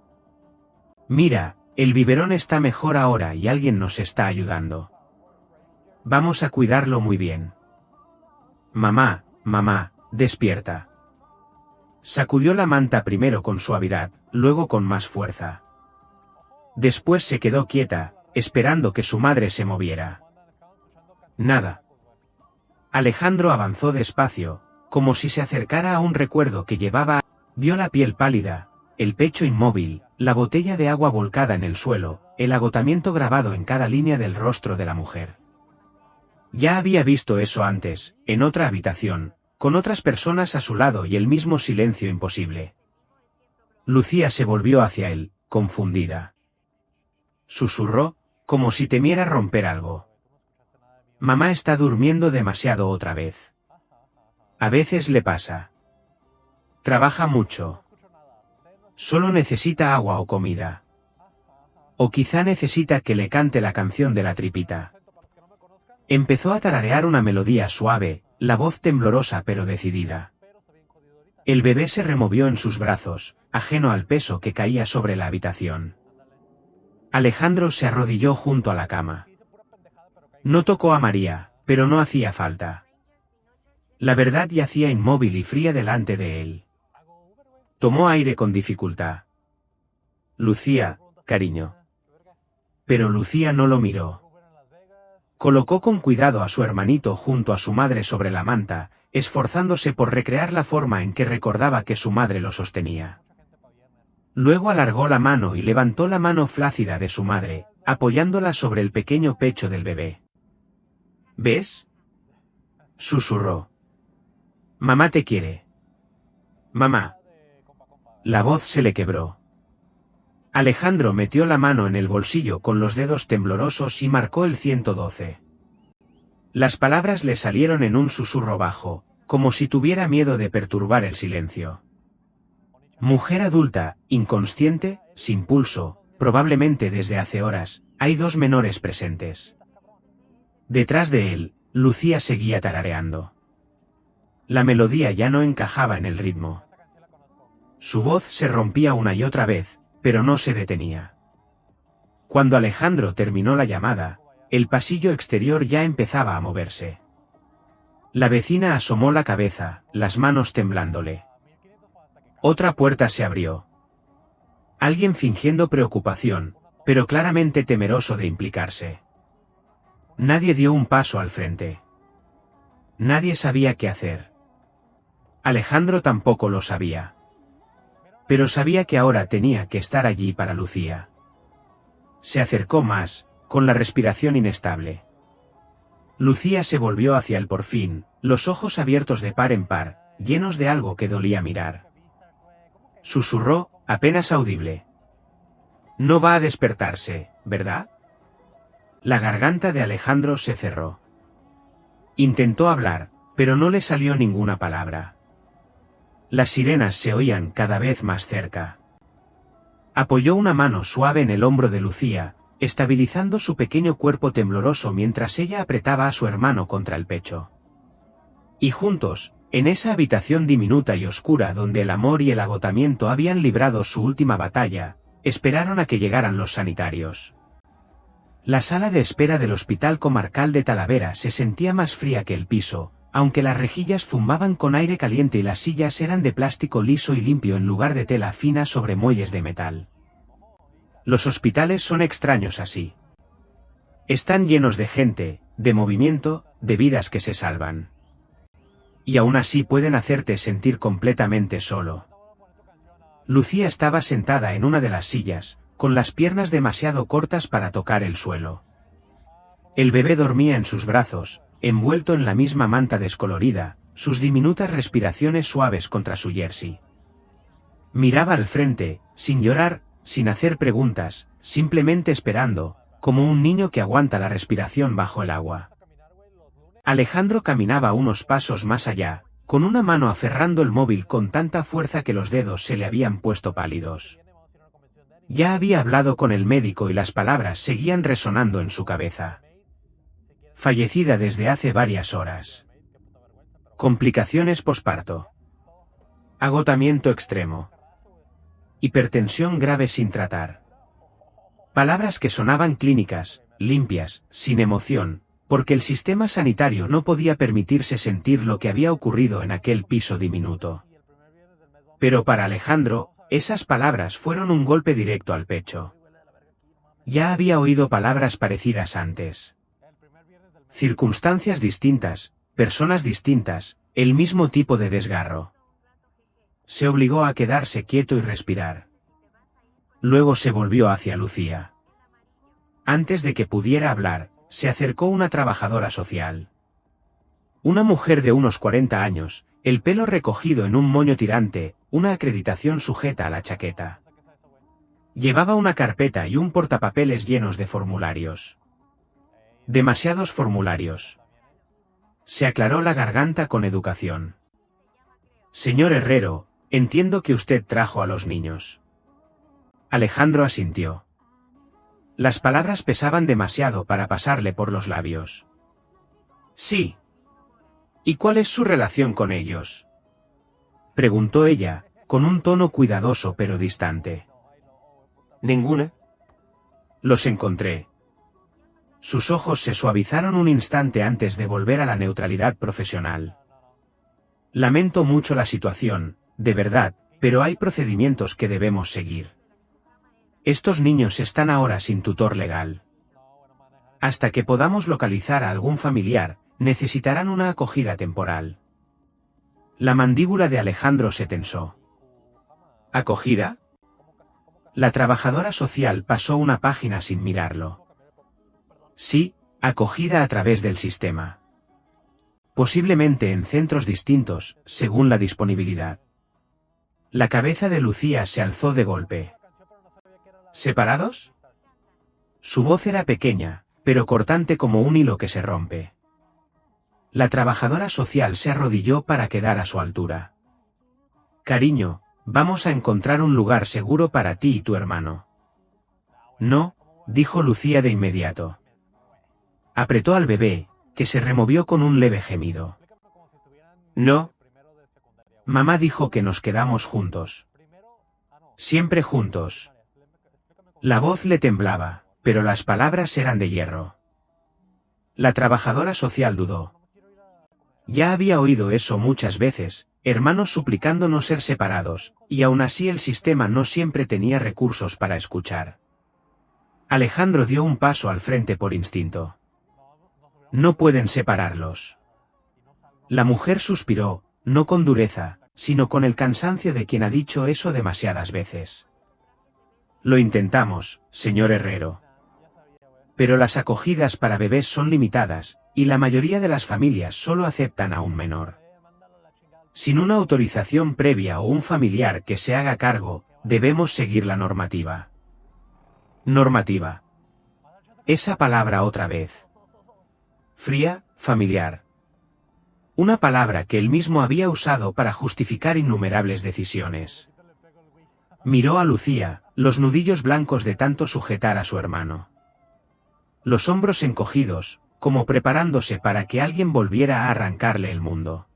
Mira, el biberón está mejor ahora y alguien nos está ayudando. Vamos a cuidarlo muy bien. Mamá, mamá, despierta. Sacudió la manta primero con suavidad, luego con más fuerza. Después se quedó quieta, esperando que su madre se moviera. Nada. Alejandro avanzó despacio, como si se acercara a un recuerdo que llevaba. Vio la piel pálida, el pecho inmóvil, la botella de agua volcada en el suelo, el agotamiento grabado en cada línea del rostro de la mujer. Ya había visto eso antes, en otra habitación, con otras personas a su lado y el mismo silencio imposible. Lucía se volvió hacia él, confundida. Susurró, como si temiera romper algo. Mamá está durmiendo demasiado otra vez. A veces le pasa. Trabaja mucho. Solo necesita agua o comida. O quizá necesita que le cante la canción de la tripita. Empezó a tararear una melodía suave, la voz temblorosa pero decidida. El bebé se removió en sus brazos, ajeno al peso que caía sobre la habitación. Alejandro se arrodilló junto a la cama. No tocó a María, pero no hacía falta. La verdad yacía inmóvil y fría delante de él. Tomó aire con dificultad. Lucía, cariño. Pero Lucía no lo miró. Colocó con cuidado a su hermanito junto a su madre sobre la manta, esforzándose por recrear la forma en que recordaba que su madre lo sostenía. Luego alargó la mano y levantó la mano flácida de su madre, apoyándola sobre el pequeño pecho del bebé. ¿Ves? Susurró. Mamá te quiere. Mamá. La voz se le quebró. Alejandro metió la mano en el bolsillo con los dedos temblorosos y marcó el 112. Las palabras le salieron en un susurro bajo, como si tuviera miedo de perturbar el silencio. Mujer adulta, inconsciente, sin pulso, probablemente desde hace horas, hay dos menores presentes. Detrás de él, Lucía seguía tarareando. La melodía ya no encajaba en el ritmo. Su voz se rompía una y otra vez, pero no se detenía. Cuando Alejandro terminó la llamada, el pasillo exterior ya empezaba a moverse. La vecina asomó la cabeza, las manos temblándole. Otra puerta se abrió. Alguien fingiendo preocupación, pero claramente temeroso de implicarse. Nadie dio un paso al frente. Nadie sabía qué hacer. Alejandro tampoco lo sabía. Pero sabía que ahora tenía que estar allí para Lucía. Se acercó más, con la respiración inestable. Lucía se volvió hacia él por fin, los ojos abiertos de par en par, llenos de algo que dolía mirar. Susurró, apenas audible. No va a despertarse, ¿verdad? La garganta de Alejandro se cerró. Intentó hablar, pero no le salió ninguna palabra. Las sirenas se oían cada vez más cerca. Apoyó una mano suave en el hombro de Lucía, estabilizando su pequeño cuerpo tembloroso mientras ella apretaba a su hermano contra el pecho. Y juntos, en esa habitación diminuta y oscura donde el amor y el agotamiento habían librado su última batalla, esperaron a que llegaran los sanitarios. La sala de espera del Hospital Comarcal de Talavera se sentía más fría que el piso, aunque las rejillas zumaban con aire caliente y las sillas eran de plástico liso y limpio en lugar de tela fina sobre muelles de metal. Los hospitales son extraños así. Están llenos de gente, de movimiento, de vidas que se salvan. Y aún así pueden hacerte sentir completamente solo. Lucía estaba sentada en una de las sillas, con las piernas demasiado cortas para tocar el suelo. El bebé dormía en sus brazos, envuelto en la misma manta descolorida, sus diminutas respiraciones suaves contra su jersey. Miraba al frente, sin llorar, sin hacer preguntas, simplemente esperando, como un niño que aguanta la respiración bajo el agua. Alejandro caminaba unos pasos más allá, con una mano aferrando el móvil con tanta fuerza que los dedos se le habían puesto pálidos. Ya había hablado con el médico y las palabras seguían resonando en su cabeza. Fallecida desde hace varias horas. Complicaciones posparto. Agotamiento extremo. Hipertensión grave sin tratar. Palabras que sonaban clínicas, limpias, sin emoción, porque el sistema sanitario no podía permitirse sentir lo que había ocurrido en aquel piso diminuto. Pero para Alejandro, esas palabras fueron un golpe directo al pecho. Ya había oído palabras parecidas antes. Circunstancias distintas, personas distintas, el mismo tipo de desgarro. Se obligó a quedarse quieto y respirar. Luego se volvió hacia Lucía. Antes de que pudiera hablar, se acercó una trabajadora social. Una mujer de unos 40 años, el pelo recogido en un moño tirante, una acreditación sujeta a la chaqueta. Llevaba una carpeta y un portapapeles llenos de formularios. Demasiados formularios. Se aclaró la garganta con educación. Señor Herrero, entiendo que usted trajo a los niños. Alejandro asintió. Las palabras pesaban demasiado para pasarle por los labios. Sí. ¿Y cuál es su relación con ellos? Preguntó ella, con un tono cuidadoso pero distante. Ninguna. Los encontré. Sus ojos se suavizaron un instante antes de volver a la neutralidad profesional. Lamento mucho la situación, de verdad, pero hay procedimientos que debemos seguir. Estos niños están ahora sin tutor legal. Hasta que podamos localizar a algún familiar, necesitarán una acogida temporal. La mandíbula de Alejandro se tensó. ¿Acogida? La trabajadora social pasó una página sin mirarlo. Sí, acogida a través del sistema. Posiblemente en centros distintos, según la disponibilidad. La cabeza de Lucía se alzó de golpe. ¿Separados? Su voz era pequeña, pero cortante como un hilo que se rompe. La trabajadora social se arrodilló para quedar a su altura. Cariño, vamos a encontrar un lugar seguro para ti y tu hermano. No, dijo Lucía de inmediato. Apretó al bebé, que se removió con un leve gemido. No. Mamá dijo que nos quedamos juntos. Siempre juntos. La voz le temblaba, pero las palabras eran de hierro. La trabajadora social dudó. Ya había oído eso muchas veces, hermanos suplicando no ser separados, y aún así el sistema no siempre tenía recursos para escuchar. Alejandro dio un paso al frente por instinto. No pueden separarlos. La mujer suspiró, no con dureza, sino con el cansancio de quien ha dicho eso demasiadas veces. Lo intentamos, señor Herrero. Pero las acogidas para bebés son limitadas, y la mayoría de las familias solo aceptan a un menor. Sin una autorización previa o un familiar que se haga cargo, debemos seguir la normativa. Normativa. Esa palabra otra vez. Fría, familiar. Una palabra que él mismo había usado para justificar innumerables decisiones. Miró a Lucía, los nudillos blancos de tanto sujetar a su hermano. Los hombros encogidos, como preparándose para que alguien volviera a arrancarle el mundo.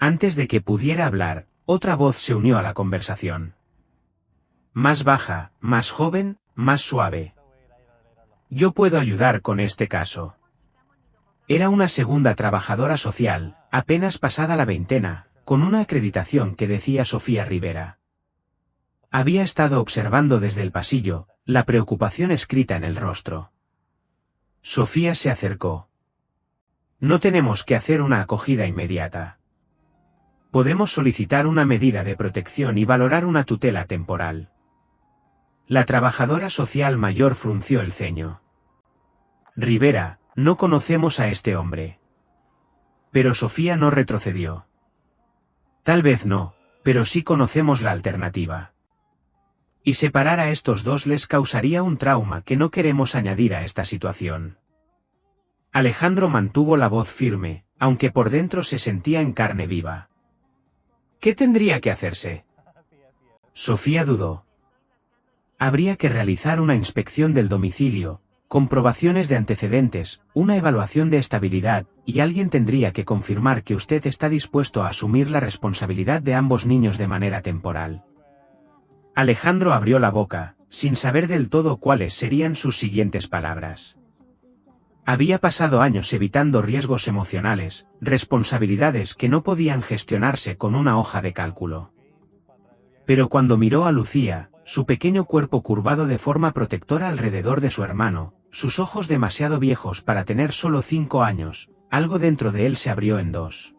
Antes de que pudiera hablar, otra voz se unió a la conversación. Más baja, más joven, más suave. Yo puedo ayudar con este caso. Era una segunda trabajadora social, apenas pasada la veintena, con una acreditación que decía Sofía Rivera. Había estado observando desde el pasillo, la preocupación escrita en el rostro. Sofía se acercó. No tenemos que hacer una acogida inmediata. Podemos solicitar una medida de protección y valorar una tutela temporal. La trabajadora social mayor frunció el ceño. Rivera, no conocemos a este hombre. Pero Sofía no retrocedió. Tal vez no, pero sí conocemos la alternativa. Y separar a estos dos les causaría un trauma que no queremos añadir a esta situación. Alejandro mantuvo la voz firme, aunque por dentro se sentía en carne viva. ¿Qué tendría que hacerse? Sofía dudó. Habría que realizar una inspección del domicilio, comprobaciones de antecedentes, una evaluación de estabilidad, y alguien tendría que confirmar que usted está dispuesto a asumir la responsabilidad de ambos niños de manera temporal. Alejandro abrió la boca, sin saber del todo cuáles serían sus siguientes palabras. Había pasado años evitando riesgos emocionales, responsabilidades que no podían gestionarse con una hoja de cálculo. Pero cuando miró a Lucía, su pequeño cuerpo curvado de forma protectora alrededor de su hermano, sus ojos demasiado viejos para tener solo 5 años, algo dentro de él se abrió en dos.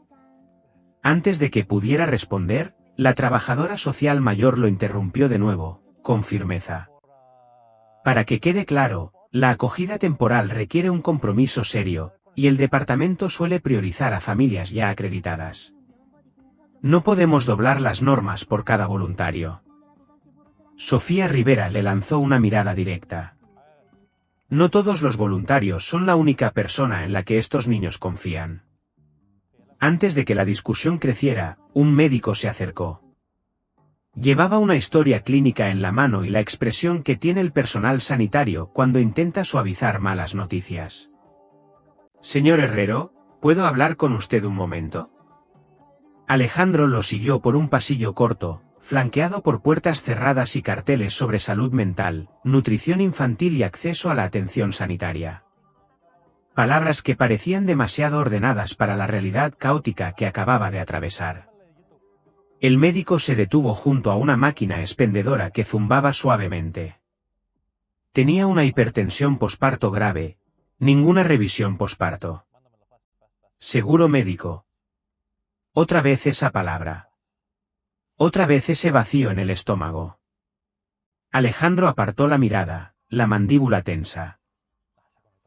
Antes de que pudiera responder, la trabajadora social mayor lo interrumpió de nuevo, con firmeza. Para que quede claro, la acogida temporal requiere un compromiso serio, y el departamento suele priorizar a familias ya acreditadas. No podemos doblar las normas por cada voluntario. Sofía Rivera le lanzó una mirada directa. No todos los voluntarios son la única persona en la que estos niños confían. Antes de que la discusión creciera, un médico se acercó. Llevaba una historia clínica en la mano y la expresión que tiene el personal sanitario cuando intenta suavizar malas noticias. Señor Herrero, ¿puedo hablar con usted un momento? Alejandro lo siguió por un pasillo corto, flanqueado por puertas cerradas y carteles sobre salud mental, nutrición infantil y acceso a la atención sanitaria. Palabras que parecían demasiado ordenadas para la realidad caótica que acababa de atravesar. El médico se detuvo junto a una máquina expendedora que zumbaba suavemente. Tenía una hipertensión posparto grave, ninguna revisión posparto. Seguro médico. Otra vez esa palabra. Otra vez ese vacío en el estómago. Alejandro apartó la mirada, la mandíbula tensa.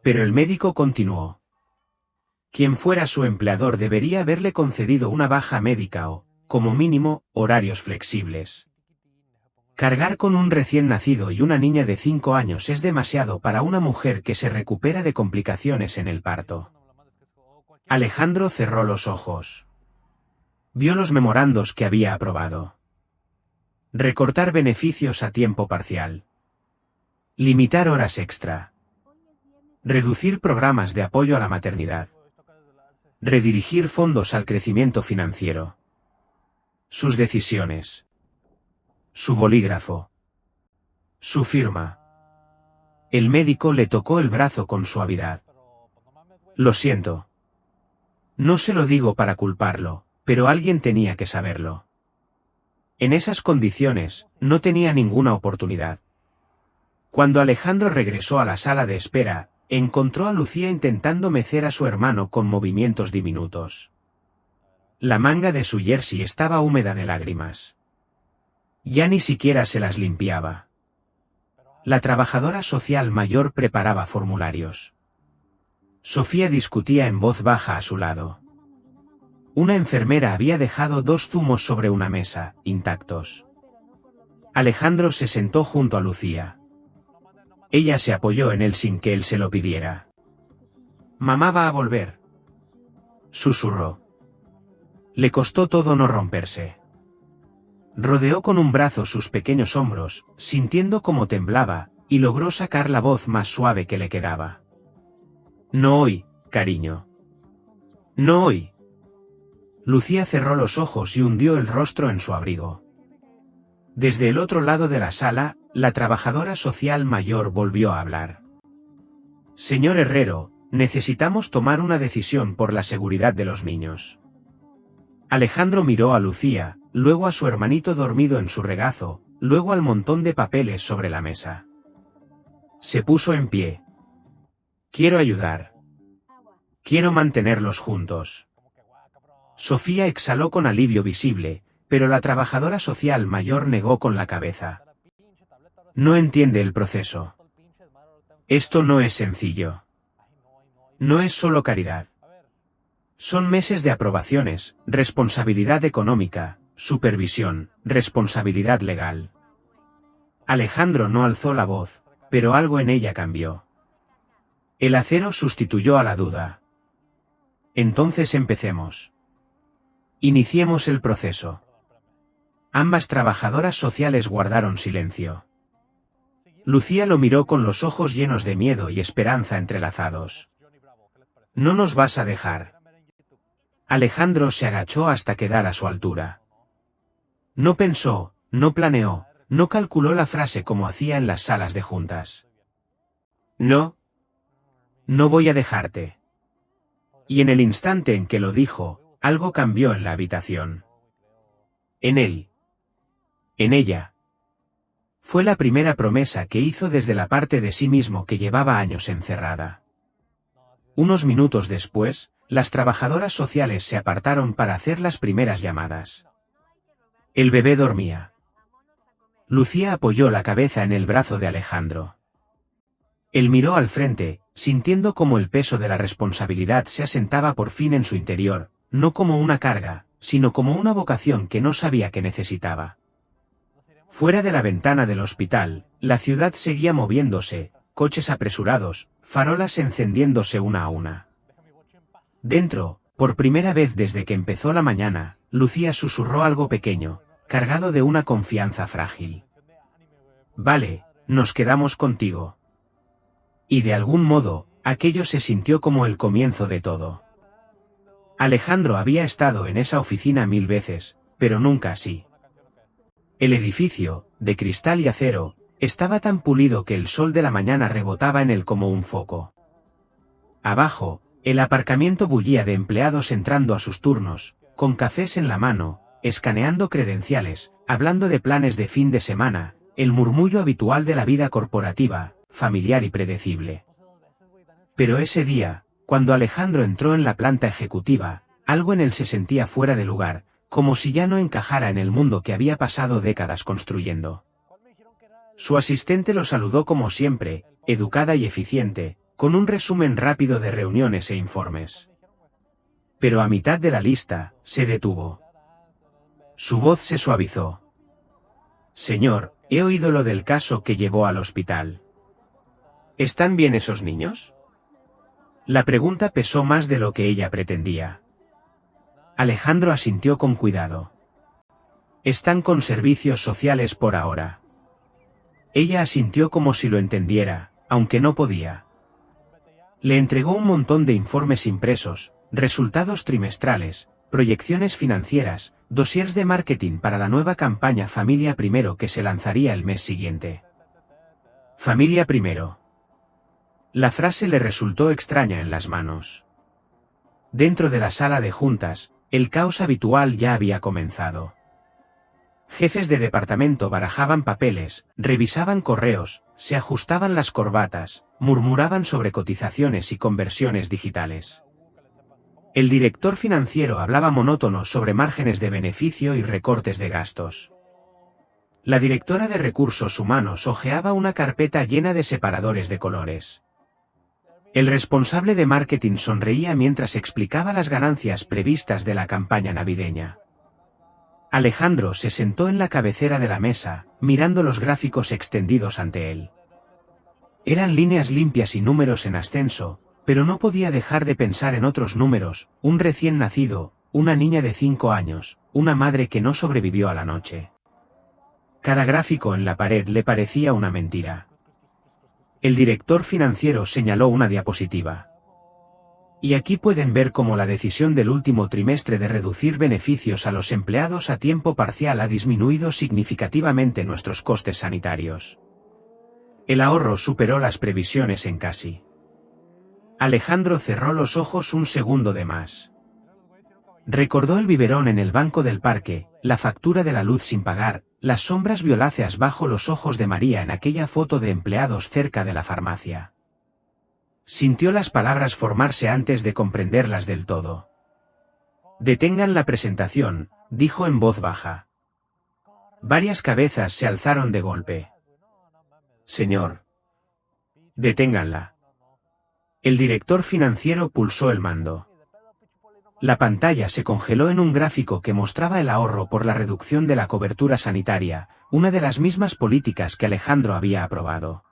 Pero el médico continuó. Quien fuera su empleador debería haberle concedido una baja médica o, como mínimo, horarios flexibles. Cargar con un recién nacido y una niña de 5 años es demasiado para una mujer que se recupera de complicaciones en el parto. Alejandro cerró los ojos. Vio los memorandos que había aprobado. Recortar beneficios a tiempo parcial. Limitar horas extra. Reducir programas de apoyo a la maternidad. Redirigir fondos al crecimiento financiero. Sus decisiones. Su bolígrafo. Su firma. El médico le tocó el brazo con suavidad. Lo siento. No se lo digo para culparlo, pero alguien tenía que saberlo. En esas condiciones, no tenía ninguna oportunidad. Cuando Alejandro regresó a la sala de espera, encontró a Lucía intentando mecer a su hermano con movimientos diminutos. La manga de su jersey estaba húmeda de lágrimas. Ya ni siquiera se las limpiaba. La trabajadora social mayor preparaba formularios. Sofía discutía en voz baja a su lado. Una enfermera había dejado 2 zumos sobre una mesa, intactos. Alejandro se sentó junto a Lucía. Ella se apoyó en él sin que él se lo pidiera. «Mamá va a volver», susurró. Le costó todo no romperse. Rodeó con un brazo sus pequeños hombros, sintiendo cómo temblaba, y logró sacar la voz más suave que le quedaba. «No hoy, cariño. No hoy». Lucía cerró los ojos y hundió el rostro en su abrigo. Desde el otro lado de la sala, la trabajadora social mayor volvió a hablar. «Señor Herrero, necesitamos tomar una decisión por la seguridad de los niños». Alejandro miró a Lucía, luego a su hermanito dormido en su regazo, luego al montón de papeles sobre la mesa. Se puso en pie. «Quiero ayudar. Quiero mantenerlos juntos». Sofía exhaló con alivio visible, pero la trabajadora social mayor negó con la cabeza. «No entiende el proceso. Esto no es sencillo. No es solo caridad. Son meses de aprobaciones, responsabilidad económica, supervisión, responsabilidad legal». Alejandro no alzó la voz, pero algo en ella cambió. El acero sustituyó a la duda. «Entonces empecemos. Iniciemos el proceso». Ambas trabajadoras sociales guardaron silencio. Lucía lo miró con los ojos llenos de miedo y esperanza entrelazados. «¿No nos vas a dejar?» Alejandro se agachó hasta quedar a su altura. No pensó, no planeó, no calculó la frase como hacía en las salas de juntas. «No. No voy a dejarte». Y en el instante en que lo dijo, algo cambió en la habitación. En él. En ella. Fue la primera promesa que hizo desde la parte de sí mismo que llevaba años encerrada. Unos minutos después, las trabajadoras sociales se apartaron para hacer las primeras llamadas. El bebé dormía. Lucía apoyó la cabeza en el brazo de Alejandro. Él miró al frente, sintiendo cómo el peso de la responsabilidad se asentaba por fin en su interior, no como una carga, sino como una vocación que no sabía que necesitaba. Fuera de la ventana del hospital, la ciudad seguía moviéndose, coches apresurados, farolas encendiéndose una a una. Dentro, por primera vez desde que empezó la mañana, Lucía susurró algo pequeño, cargado de una confianza frágil. «Vale, nos quedamos contigo». Y de algún modo, aquello se sintió como el comienzo de todo. Alejandro había estado en esa oficina 1000 veces, pero nunca así. El edificio, de cristal y acero, estaba tan pulido que el sol de la mañana rebotaba en él como un foco. Abajo, el aparcamiento bullía de empleados entrando a sus turnos, con cafés en la mano, escaneando credenciales, hablando de planes de fin de semana, el murmullo habitual de la vida corporativa, familiar y predecible. Pero ese día, cuando Alejandro entró en la planta ejecutiva, algo en él se sentía fuera de lugar, como si ya no encajara en el mundo que había pasado décadas construyendo. Su asistente lo saludó como siempre, educada y eficiente, con un resumen rápido de reuniones e informes. Pero a mitad de la lista, se detuvo. Su voz se suavizó. «Señor, he oído lo del caso que llevó al hospital. ¿Están bien esos niños?» La pregunta pesó más de lo que ella pretendía. Alejandro asintió con cuidado. «Están con servicios sociales por ahora». Ella asintió como si lo entendiera, aunque no podía. Le entregó un montón de informes impresos, resultados trimestrales, proyecciones financieras, dossiers de marketing para la nueva campaña Familia Primero que se lanzaría el mes siguiente. Familia Primero. La frase le resultó extraña en las manos. Dentro de la sala de juntas, el caos habitual ya había comenzado. Jefes de departamento barajaban papeles, revisaban correos, se ajustaban las corbatas, murmuraban sobre cotizaciones y conversiones digitales. El director financiero hablaba monótono sobre márgenes de beneficio y recortes de gastos. La directora de recursos humanos hojeaba una carpeta llena de separadores de colores. El responsable de marketing sonreía mientras explicaba las ganancias previstas de la campaña navideña. Alejandro se sentó en la cabecera de la mesa, mirando los gráficos extendidos ante él. Eran líneas limpias y números en ascenso, pero no podía dejar de pensar en otros números: un recién nacido, una niña de 5 años, una madre que no sobrevivió a la noche. Cada gráfico en la pared le parecía una mentira. El director financiero señaló una diapositiva. Y aquí pueden ver cómo la decisión del último trimestre de reducir beneficios a los empleados a tiempo parcial ha disminuido significativamente nuestros costes sanitarios. El ahorro superó las previsiones en casi. Alejandro cerró los ojos un segundo de más. Recordó el biberón en el banco del parque, la factura de la luz sin pagar, las sombras violáceas bajo los ojos de María en aquella foto de empleados cerca de la farmacia. Sintió las palabras formarse antes de comprenderlas del todo. «Detengan la presentación», dijo en voz baja. Varias cabezas se alzaron de golpe. «Señor. Deténganla». El director financiero pulsó el mando. La pantalla se congeló en un gráfico que mostraba el ahorro por la reducción de la cobertura sanitaria, una de las mismas políticas que Alejandro había aprobado.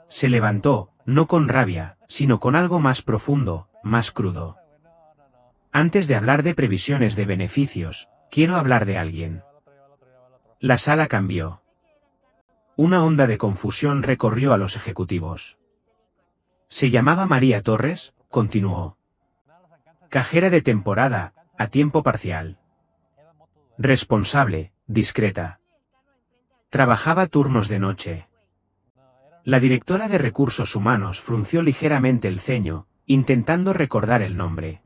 Se levantó, no con rabia, sino con algo más profundo, más crudo. Antes de hablar de previsiones de beneficios, quiero hablar de alguien. La sala cambió. Una onda de confusión recorrió a los ejecutivos. «¿Se llamaba María Torres?», continuó. «Cajera de temporada, a tiempo parcial. Responsable, discreta. Trabajaba turnos de noche». La directora de Recursos Humanos frunció ligeramente el ceño, intentando recordar el nombre.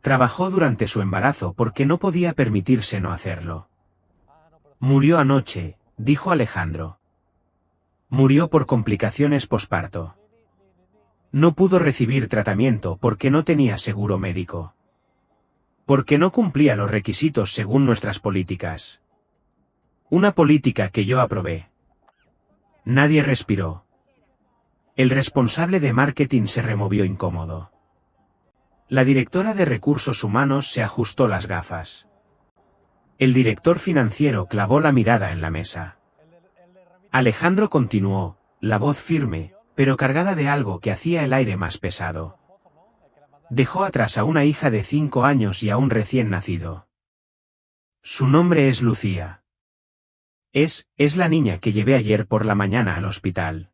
Trabajó durante su embarazo porque no podía permitirse no hacerlo. «Murió anoche», dijo Alejandro. «Murió por complicaciones posparto. No pudo recibir tratamiento porque no tenía seguro médico. Porque no cumplía los requisitos según nuestras políticas. Una política que yo aprobé». Nadie respiró. El responsable de marketing se removió incómodo. La directora de Recursos Humanos se ajustó las gafas. El director financiero clavó la mirada en la mesa. Alejandro continuó, la voz firme, pero cargada de algo que hacía el aire más pesado. Dejó atrás a una hija de 5 años y a un recién nacido. Su nombre es Lucía. Es la niña que llevé ayer por la mañana al hospital.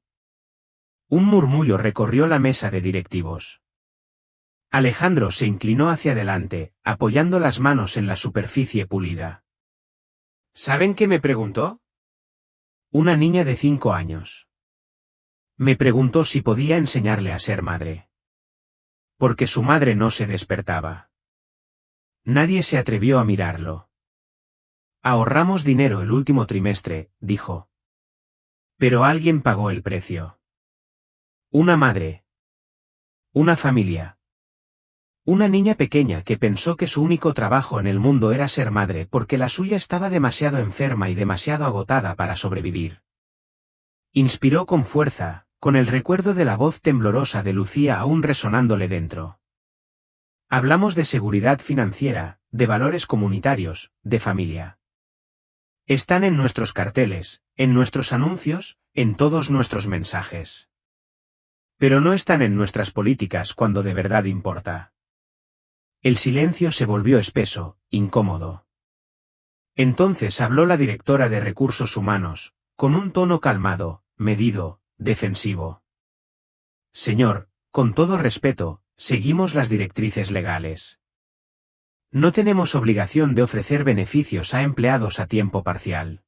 Un murmullo recorrió la mesa de directivos. Alejandro se inclinó hacia adelante, apoyando las manos en la superficie pulida. ¿Saben qué me preguntó? Una niña de 5 años. Me preguntó si podía enseñarle a ser madre. Porque su madre no se despertaba. Nadie se atrevió a mirarlo. Ahorramos dinero el último trimestre, dijo. Pero alguien pagó el precio. Una madre. Una familia. Una niña pequeña que pensó que su único trabajo en el mundo era ser madre porque la suya estaba demasiado enferma y demasiado agotada para sobrevivir. Inspiró con fuerza, con el recuerdo de la voz temblorosa de Lucía aún resonándole dentro. Hablamos de seguridad financiera, de valores comunitarios, de familia. Están en nuestros carteles, en nuestros anuncios, en todos nuestros mensajes. Pero no están en nuestras políticas cuando de verdad importa. El silencio se volvió espeso, incómodo. Entonces habló la directora de Recursos Humanos, con un tono calmado, medido, defensivo. Señor, con todo respeto, seguimos las directrices legales. No tenemos obligación de ofrecer beneficios a empleados a tiempo parcial.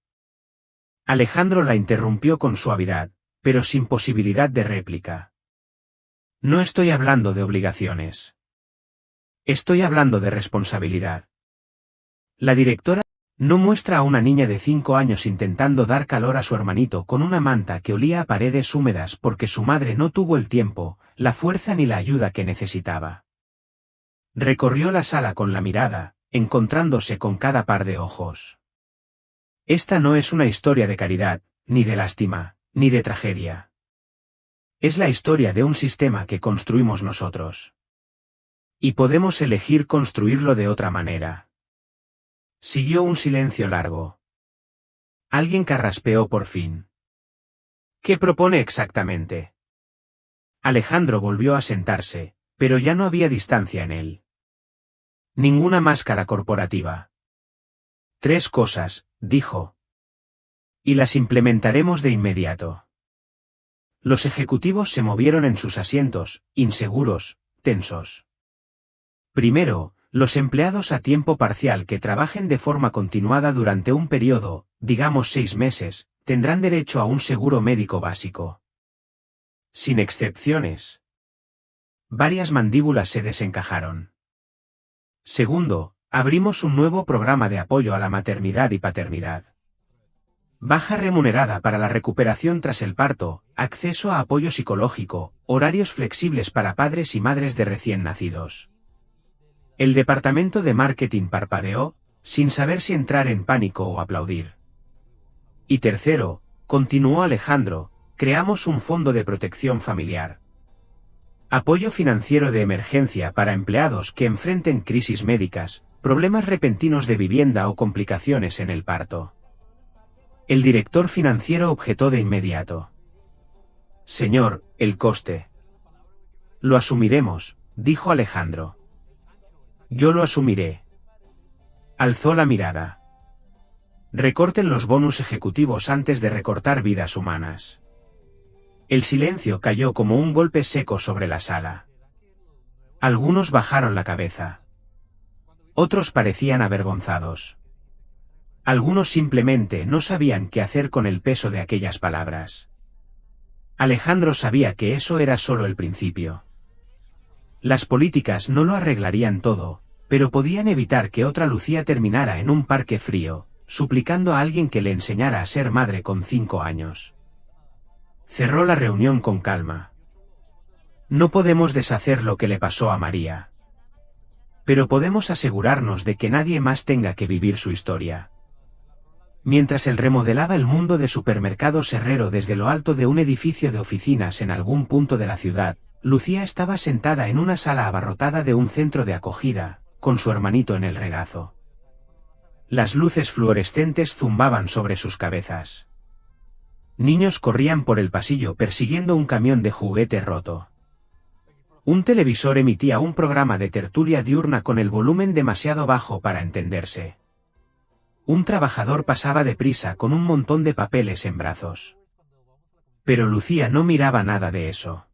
Alejandro la interrumpió con suavidad, pero sin posibilidad de réplica. No estoy hablando de obligaciones. Estoy hablando de responsabilidad. La directora no muestra a una niña de 5 años intentando dar calor a su hermanito con una manta que olía a paredes húmedas porque su madre no tuvo el tiempo, la fuerza ni la ayuda que necesitaba. Recorrió la sala con la mirada, encontrándose con cada par de ojos. Esta no es una historia de caridad, ni de lástima, ni de tragedia. Es la historia de un sistema que construimos nosotros. Y podemos elegir construirlo de otra manera. Siguió un silencio largo. Alguien carraspeó por fin. ¿Qué propone exactamente? Alejandro volvió a sentarse, pero ya no había distancia en él. Ninguna máscara corporativa. 3 cosas, dijo. Y las implementaremos de inmediato. Los ejecutivos se movieron en sus asientos, inseguros, tensos. Primero, los empleados a tiempo parcial que trabajen de forma continuada durante un periodo, digamos 6 meses, tendrán derecho a un seguro médico básico. Sin excepciones. Varias mandíbulas se desencajaron. Segundo, abrimos un nuevo programa de apoyo a la maternidad y paternidad. Baja remunerada para la recuperación tras el parto, acceso a apoyo psicológico, horarios flexibles para padres y madres de recién nacidos. El departamento de marketing parpadeó, sin saber si entrar en pánico o aplaudir. Y tercero, continuó Alejandro, creamos un fondo de protección familiar. Apoyo financiero de emergencia para empleados que enfrenten crisis médicas, problemas repentinos de vivienda o complicaciones en el parto. El director financiero objetó de inmediato. Señor, el coste. Lo asumiremos, dijo Alejandro. Yo lo asumiré. Alzó la mirada. Recorten los bonus ejecutivos antes de recortar vidas humanas. El silencio cayó como un golpe seco sobre la sala. Algunos bajaron la cabeza. Otros parecían avergonzados. Algunos simplemente no sabían qué hacer con el peso de aquellas palabras. Alejandro sabía que eso era solo el principio. Las políticas no lo arreglarían todo, pero podían evitar que otra Lucía terminara en un parque frío, suplicando a alguien que le enseñara a ser madre con 5 años. Cerró la reunión con calma. No podemos deshacer lo que le pasó a María. Pero podemos asegurarnos de que nadie más tenga que vivir su historia. Mientras él remodelaba el mundo de supermercados Herrero desde lo alto de un edificio de oficinas en algún punto de la ciudad, Lucía estaba sentada en una sala abarrotada de un centro de acogida, con su hermanito en el regazo. Las luces fluorescentes zumbaban sobre sus cabezas. Niños corrían por el pasillo persiguiendo un camión de juguete roto. Un televisor emitía un programa de tertulia diurna con el volumen demasiado bajo para entenderse. Un trabajador pasaba deprisa con un montón de papeles en brazos. Pero Lucía no miraba nada de eso.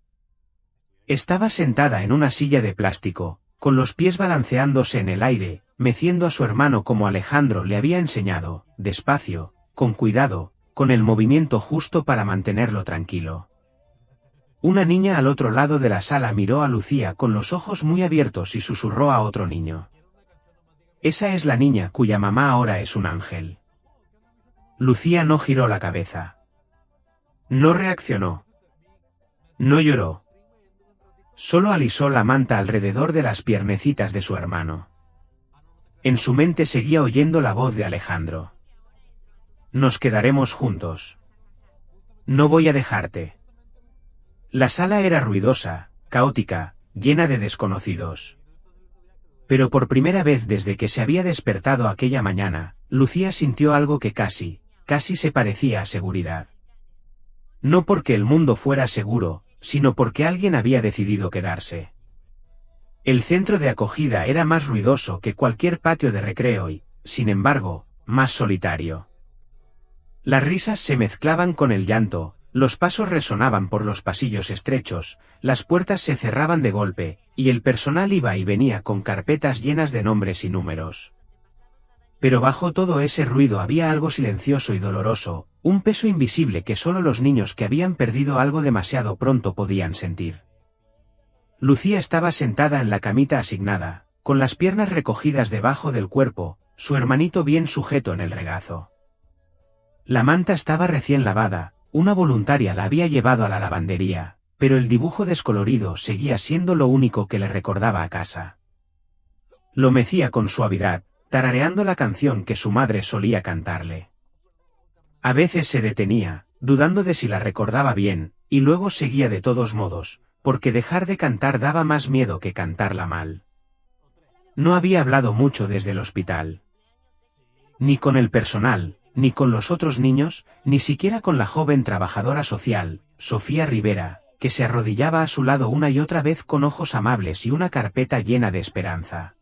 Estaba sentada en una silla de plástico, con los pies balanceándose en el aire, meciendo a su hermano como Alejandro le había enseñado, despacio, con cuidado, con el movimiento justo para mantenerlo tranquilo. Una niña al otro lado de la sala miró a Lucía con los ojos muy abiertos y susurró a otro niño. Esa es la niña cuya mamá ahora es un ángel. Lucía no giró la cabeza. No reaccionó. No lloró. Solo alisó la manta alrededor de las piernecitas de su hermano. En su mente seguía oyendo la voz de Alejandro. Nos quedaremos juntos. No voy a dejarte. La sala era ruidosa, caótica, llena de desconocidos. Pero por primera vez desde que se había despertado aquella mañana, Lucía sintió algo que casi se parecía a seguridad. No porque el mundo fuera seguro, sino porque alguien había decidido quedarse. El centro de acogida era más ruidoso que cualquier patio de recreo y, sin embargo, más solitario. Las risas se mezclaban con el llanto, los pasos resonaban por los pasillos estrechos, las puertas se cerraban de golpe, y el personal iba y venía con carpetas llenas de nombres y números. Pero bajo todo ese ruido había algo silencioso y doloroso, un peso invisible que solo los niños que habían perdido algo demasiado pronto podían sentir. Lucía estaba sentada en la camita asignada, con las piernas recogidas debajo del cuerpo, su hermanito bien sujeto en el regazo. La manta estaba recién lavada, una voluntaria la había llevado a la lavandería, pero el dibujo descolorido seguía siendo lo único que le recordaba a casa. Lo mecía con suavidad, tarareando la canción que su madre solía cantarle. A veces se detenía, dudando de si la recordaba bien, y luego seguía de todos modos, porque dejar de cantar daba más miedo que cantarla mal. No había hablado mucho desde el hospital. Ni con el personal, ni con los otros niños, ni siquiera con la joven trabajadora social, Sofía Rivera, que se arrodillaba a su lado una y otra vez con ojos amables y una carpeta llena de esperanza.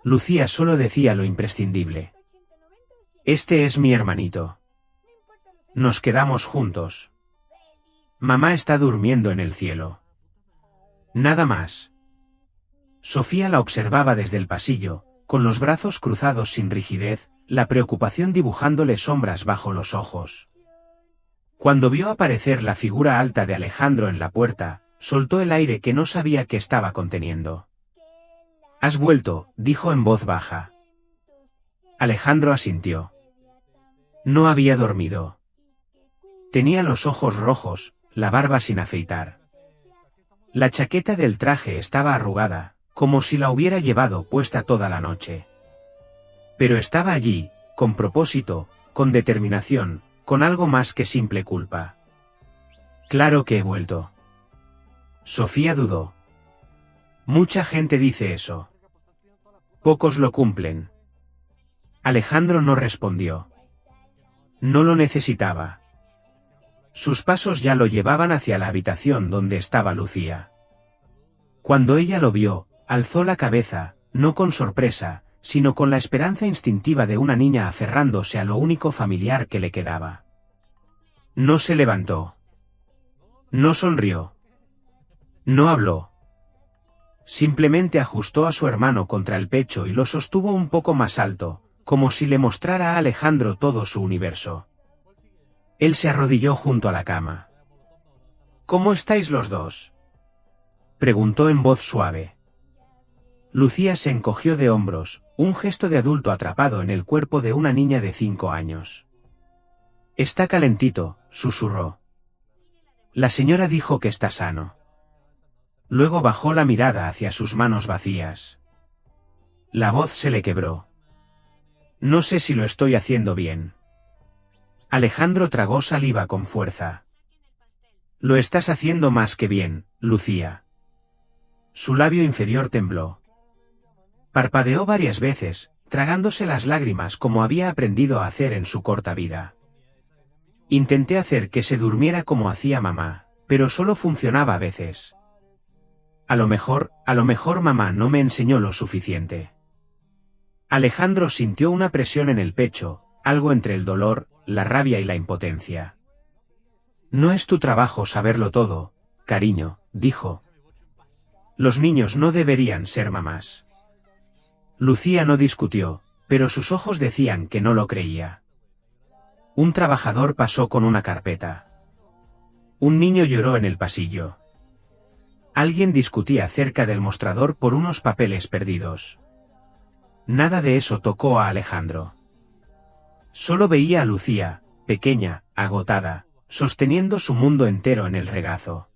Lucía solo decía lo imprescindible. Este es mi hermanito. Nos quedamos juntos. Mamá está durmiendo en el cielo. Nada más. Sofía la observaba desde el pasillo, con los brazos cruzados sin rigidez, la preocupación dibujándole sombras bajo los ojos. Cuando vio aparecer la figura alta de Alejandro en la puerta, soltó el aire que no sabía que estaba conteniendo. «Has vuelto», dijo en voz baja. Alejandro asintió. No había dormido. Tenía los ojos rojos, la barba sin afeitar. La chaqueta del traje estaba arrugada, como si la hubiera llevado puesta toda la noche. Pero estaba allí, con propósito, con determinación, con algo más que simple culpa. Claro que he vuelto. Sofía dudó. Mucha gente dice eso. Pocos lo cumplen. Alejandro no respondió. No lo necesitaba. Sus pasos ya lo llevaban hacia la habitación donde estaba Lucía. Cuando ella lo vio, alzó la cabeza, no con sorpresa, sino con la esperanza instintiva de una niña aferrándose a lo único familiar que le quedaba. No se levantó. No sonrió. No habló. Simplemente ajustó a su hermano contra el pecho y lo sostuvo un poco más alto, como si le mostrara a Alejandro todo su universo. Él se arrodilló junto a la cama. ¿Cómo estáis los dos?, preguntó en voz suave. Lucía se encogió de hombros, un gesto de adulto atrapado en el cuerpo de una niña de 5 años. Está calentito, susurró. La señora dijo que está sano. Luego bajó la mirada hacia sus manos vacías. La voz se le quebró. No sé si lo estoy haciendo bien. Alejandro tragó saliva con fuerza. Lo estás haciendo más que bien, Lucía. Su labio inferior tembló. Parpadeó varias veces, tragándose las lágrimas como había aprendido a hacer en su corta vida. Intenté hacer que se durmiera como hacía mamá, pero solo funcionaba a veces. A lo mejor mamá no me enseñó lo suficiente. Alejandro sintió una presión en el pecho, algo entre el dolor, la rabia y la impotencia. No es tu trabajo saberlo todo, cariño, dijo. Los niños no deberían ser mamás. Lucía no discutió, pero sus ojos decían que no lo creía. Un trabajador pasó con una carpeta. Un niño lloró en el pasillo. Alguien discutía cerca del mostrador por unos papeles perdidos. Nada de eso tocó a Alejandro. Solo veía a Lucía, pequeña, agotada, sosteniendo su mundo entero en el regazo.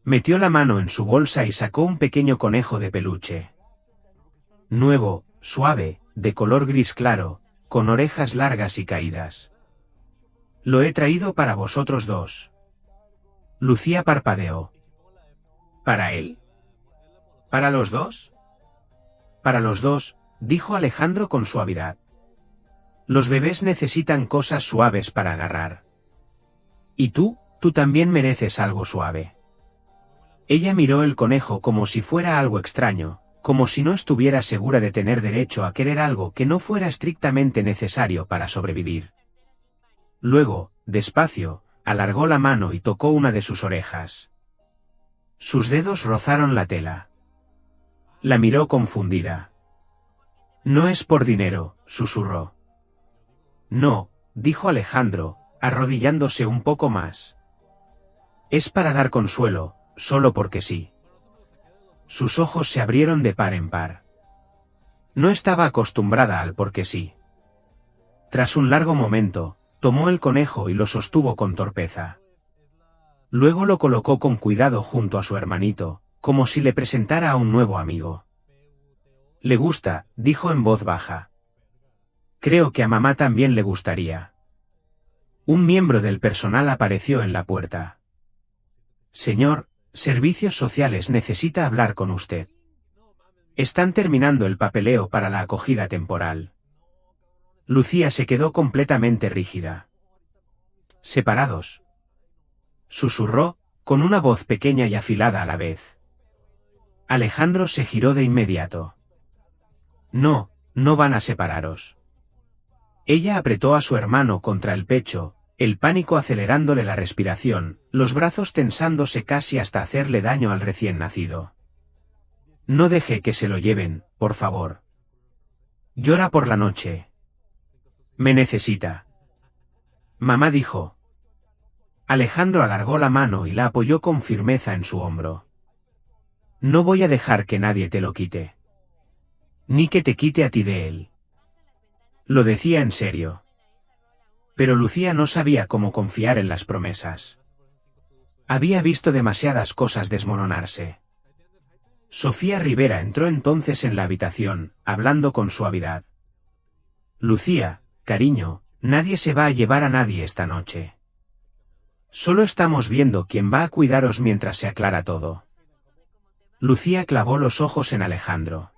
Metió la mano en su bolsa y sacó un pequeño conejo de peluche. Nuevo, suave, de color gris claro, con orejas largas y caídas. Lo he traído para vosotros dos. Lucía parpadeó. ¿Para él? ¿Para los dos? Para los dos, dijo Alejandro con suavidad. Los bebés necesitan cosas suaves para agarrar. Y tú también mereces algo suave. Ella miró el conejo como si fuera algo extraño, como si no estuviera segura de tener derecho a querer algo que no fuera estrictamente necesario para sobrevivir. Luego, despacio, alargó la mano y tocó una de sus orejas. Sus dedos rozaron la tela. La miró confundida. No es por dinero, susurró. No, dijo Alejandro, arrodillándose un poco más. Es para dar consuelo, solo porque sí. Sus ojos se abrieron de par en par. No estaba acostumbrada al porque sí. Tras un largo momento, tomó el conejo y lo sostuvo con torpeza. Luego lo colocó con cuidado junto a su hermanito, como si le presentara a un nuevo amigo. Le gusta, dijo en voz baja. Creo que a mamá también le gustaría. Un miembro del personal apareció en la puerta. Señor, Servicios Sociales necesita hablar con usted. Están terminando el papeleo para la acogida temporal. Lucía se quedó completamente rígida. Separados. Susurró, con una voz pequeña y afilada a la vez. Alejandro se giró de inmediato. No, no van a separaros. Ella apretó a su hermano contra el pecho, el pánico acelerándole la respiración, los brazos tensándose casi hasta hacerle daño al recién nacido. No deje que se lo lleven, por favor. Llora por la noche. Me necesita. Mamá dijo. Alejandro alargó la mano y la apoyó con firmeza en su hombro. No voy a dejar que nadie te lo quite. Ni que te quite a ti de él. Lo decía en serio. Pero Lucía no sabía cómo confiar en las promesas. Había visto demasiadas cosas desmoronarse. Sofía Rivera entró entonces en la habitación, hablando con suavidad. Lucía, cariño, nadie se va a llevar a nadie esta noche. Solo estamos viendo quién va a cuidaros mientras se aclara todo. Lucía clavó los ojos en Alejandro.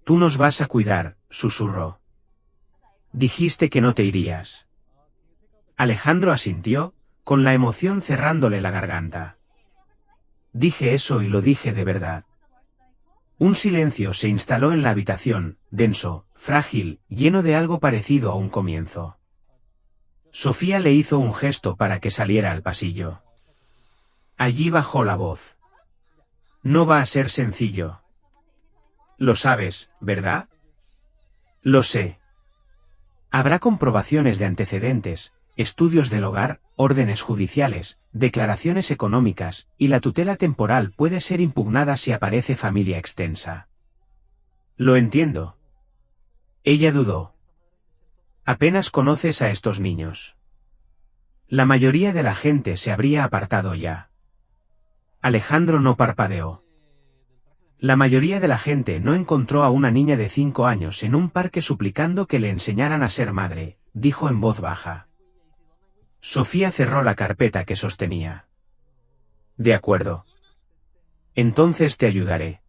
Tú nos vas a cuidar, susurró. Dijiste que no te irías. Alejandro asintió, con la emoción cerrándole la garganta. Dije eso y lo dije de verdad. Un silencio se instaló en la habitación, denso, frágil, lleno de algo parecido a un comienzo. Sofía le hizo un gesto para que saliera al pasillo. Allí bajó la voz. No va a ser sencillo. Lo sabes, ¿verdad? Lo sé. Habrá comprobaciones de antecedentes, estudios del hogar, órdenes judiciales, declaraciones económicas, y la tutela temporal puede ser impugnada si aparece familia extensa. Lo entiendo. Ella dudó. Apenas conoces a estos niños. La mayoría de la gente se habría apartado ya. Alejandro no parpadeó. La mayoría de la gente no encontró a una niña de 5 años en un parque suplicando que le enseñaran a ser madre, dijo en voz baja. Sofía cerró la carpeta que sostenía. De acuerdo. Entonces te ayudaré.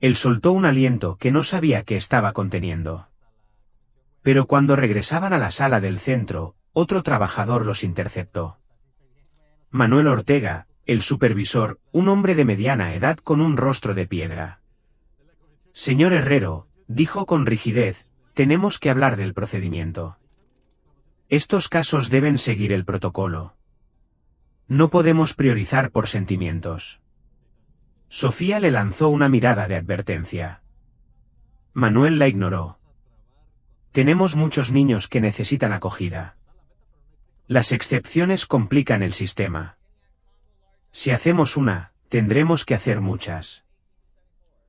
Él soltó un aliento que no sabía que estaba conteniendo. Pero cuando regresaban a la sala del centro, otro trabajador los interceptó. Manuel Ortega, el supervisor, un hombre de mediana edad con un rostro de piedra. Señor Herrero, dijo con rigidez, tenemos que hablar del procedimiento. Estos casos deben seguir el protocolo. No podemos priorizar por sentimientos. Sofía le lanzó una mirada de advertencia. Manuel la ignoró. Tenemos muchos niños que necesitan acogida. Las excepciones complican el sistema. Si hacemos una, tendremos que hacer muchas.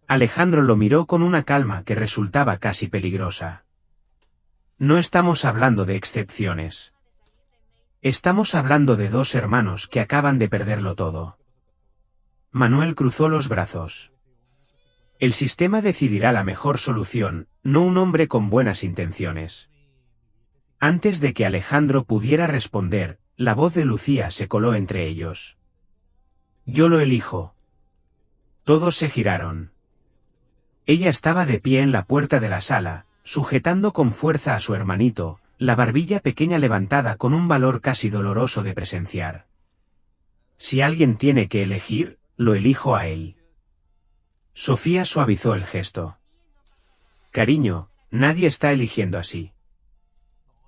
Alejandro lo miró con una calma que resultaba casi peligrosa. No estamos hablando de excepciones. Estamos hablando de 2 hermanos que acaban de perderlo todo. Manuel cruzó los brazos. El sistema decidirá la mejor solución, no un hombre con buenas intenciones. Antes de que Alejandro pudiera responder, la voz de Lucía se coló entre ellos. Yo lo elijo. Todos se giraron. Ella estaba de pie en la puerta de la sala, sujetando con fuerza a su hermanito, la barbilla pequeña levantada con un valor casi doloroso de presenciar. Si alguien tiene que elegir, lo elijo a él. Sofía suavizó el gesto. Cariño, nadie está eligiendo así.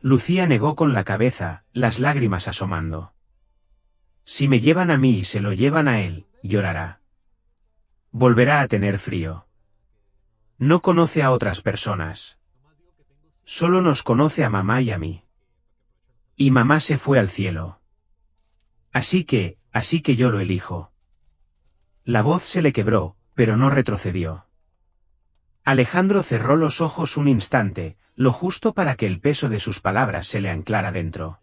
Lucía negó con la cabeza, las lágrimas asomando. Si me llevan a mí y se lo llevan a él, llorará. Volverá a tener frío. No conoce a otras personas. Solo nos conoce a mamá y a mí. Y mamá se fue al cielo. Así que yo lo elijo. La voz se le quebró, pero no retrocedió. Alejandro cerró los ojos un instante, lo justo para que el peso de sus palabras se le anclara dentro.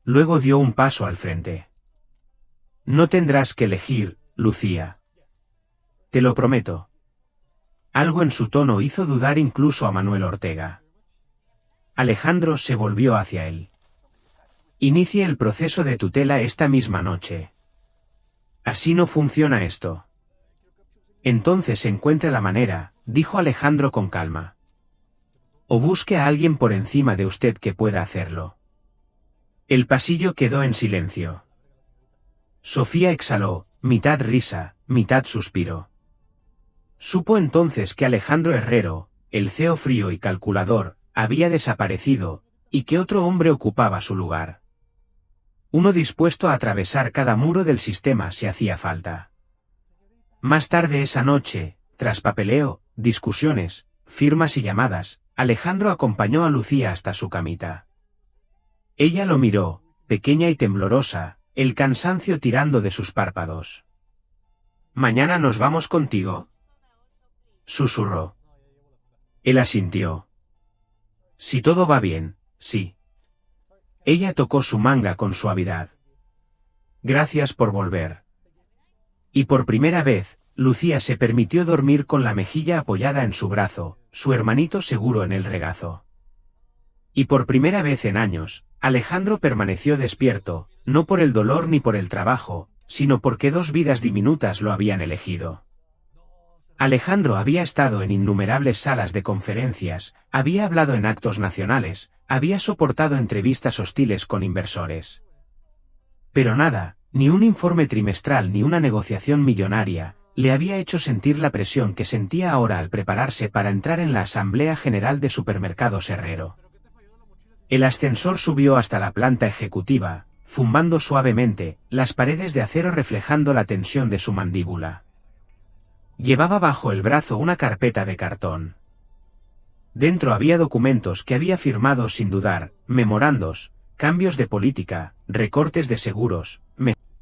Luego dio un paso al frente. No tendrás que elegir, Lucía. Te lo prometo. Algo en su tono hizo dudar incluso a Manuel Ortega. Alejandro se volvió hacia él. Inicie el proceso de tutela esta misma noche. Así no funciona esto. Entonces encuentre la manera, dijo Alejandro con calma. O busque a alguien por encima de usted que pueda hacerlo. El pasillo quedó en silencio. Sofía exhaló, mitad risa, mitad suspiro. Supo entonces que Alejandro Herrero, el CEO frío y calculador, había desaparecido, y que otro hombre ocupaba su lugar. Uno dispuesto a atravesar cada muro del sistema si hacía falta. Más tarde esa noche, tras papeleo, discusiones, firmas y llamadas, Alejandro acompañó a Lucía hasta su camita. Ella lo miró, pequeña y temblorosa, el cansancio tirando de sus párpados. «¿Mañana nos vamos contigo?», susurró. Él asintió. «Si todo va bien, sí». Ella tocó su manga con suavidad. «Gracias por volver». Y por primera vez, Lucía se permitió dormir con la mejilla apoyada en su brazo, su hermanito seguro en el regazo. Y por primera vez en años, Alejandro permaneció despierto, no por el dolor ni por el trabajo, sino porque dos vidas diminutas lo habían elegido. Alejandro había estado en innumerables salas de conferencias, había hablado en actos nacionales, había soportado entrevistas hostiles con inversores. Pero nada, ni un informe trimestral ni una negociación millonaria, le había hecho sentir la presión que sentía ahora al prepararse para entrar en la Asamblea General de Supermercados Herrero. El ascensor subió hasta la planta ejecutiva, zumbando suavemente, las paredes de acero reflejando la tensión de su mandíbula. Llevaba bajo el brazo una carpeta de cartón. Dentro había documentos que había firmado sin dudar, memorandos, cambios de política, recortes de seguros.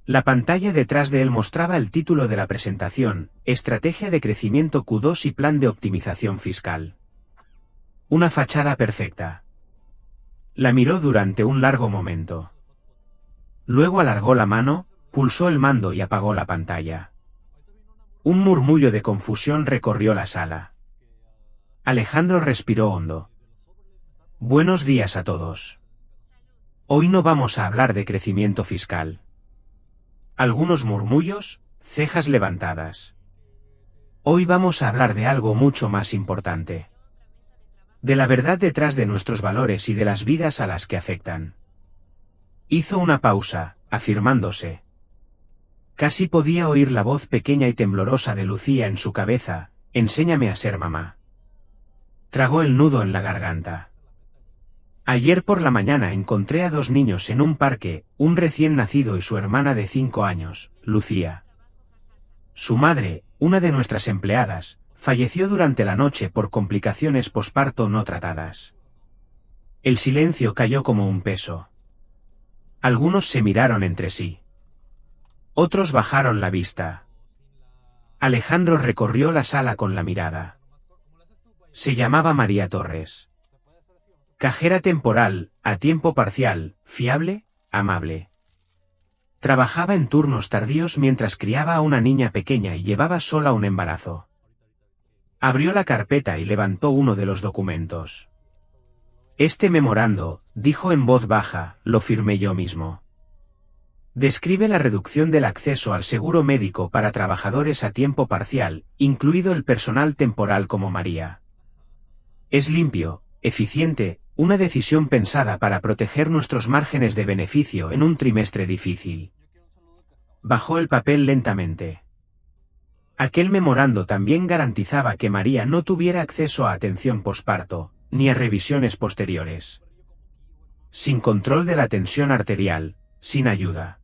La pantalla detrás de él mostraba el título de la presentación, Estrategia de Crecimiento Q2 y Plan de Optimización Fiscal. Una fachada perfecta. La miró durante un largo momento. Luego alargó la mano, pulsó el mando y apagó la pantalla. Un murmullo de confusión recorrió la sala. Alejandro respiró hondo. Buenos días a todos. Hoy no vamos a hablar de crecimiento fiscal. Algunos murmullos, cejas levantadas. Hoy vamos a hablar de algo mucho más importante. De la verdad detrás de nuestros valores y de las vidas a las que afectan. Hizo una pausa, afirmándose. Casi podía oír la voz pequeña y temblorosa de Lucía en su cabeza, enséñame a ser mamá. Tragó el nudo en la garganta. Ayer por la mañana encontré a dos niños en un parque, un recién nacido y su hermana de 5 años, Lucía. Su madre, una de nuestras empleadas, falleció durante la noche por complicaciones posparto no tratadas. El silencio cayó como un peso. Algunos se miraron entre sí. Otros bajaron la vista. Alejandro recorrió la sala con la mirada. Se llamaba María Torres. Cajera temporal, a tiempo parcial, fiable, amable. Trabajaba en turnos tardíos mientras criaba a una niña pequeña y llevaba sola un embarazo. Abrió la carpeta y levantó uno de los documentos. Este memorando, dijo en voz baja, lo firmé yo mismo. Describe la reducción del acceso al seguro médico para trabajadores a tiempo parcial, incluido el personal temporal como María. Es limpio, eficiente, una decisión pensada para proteger nuestros márgenes de beneficio en un trimestre difícil. Bajó el papel lentamente. Aquel memorando también garantizaba que María no tuviera acceso a atención posparto, ni a revisiones posteriores. Sin control de la tensión arterial, sin ayuda.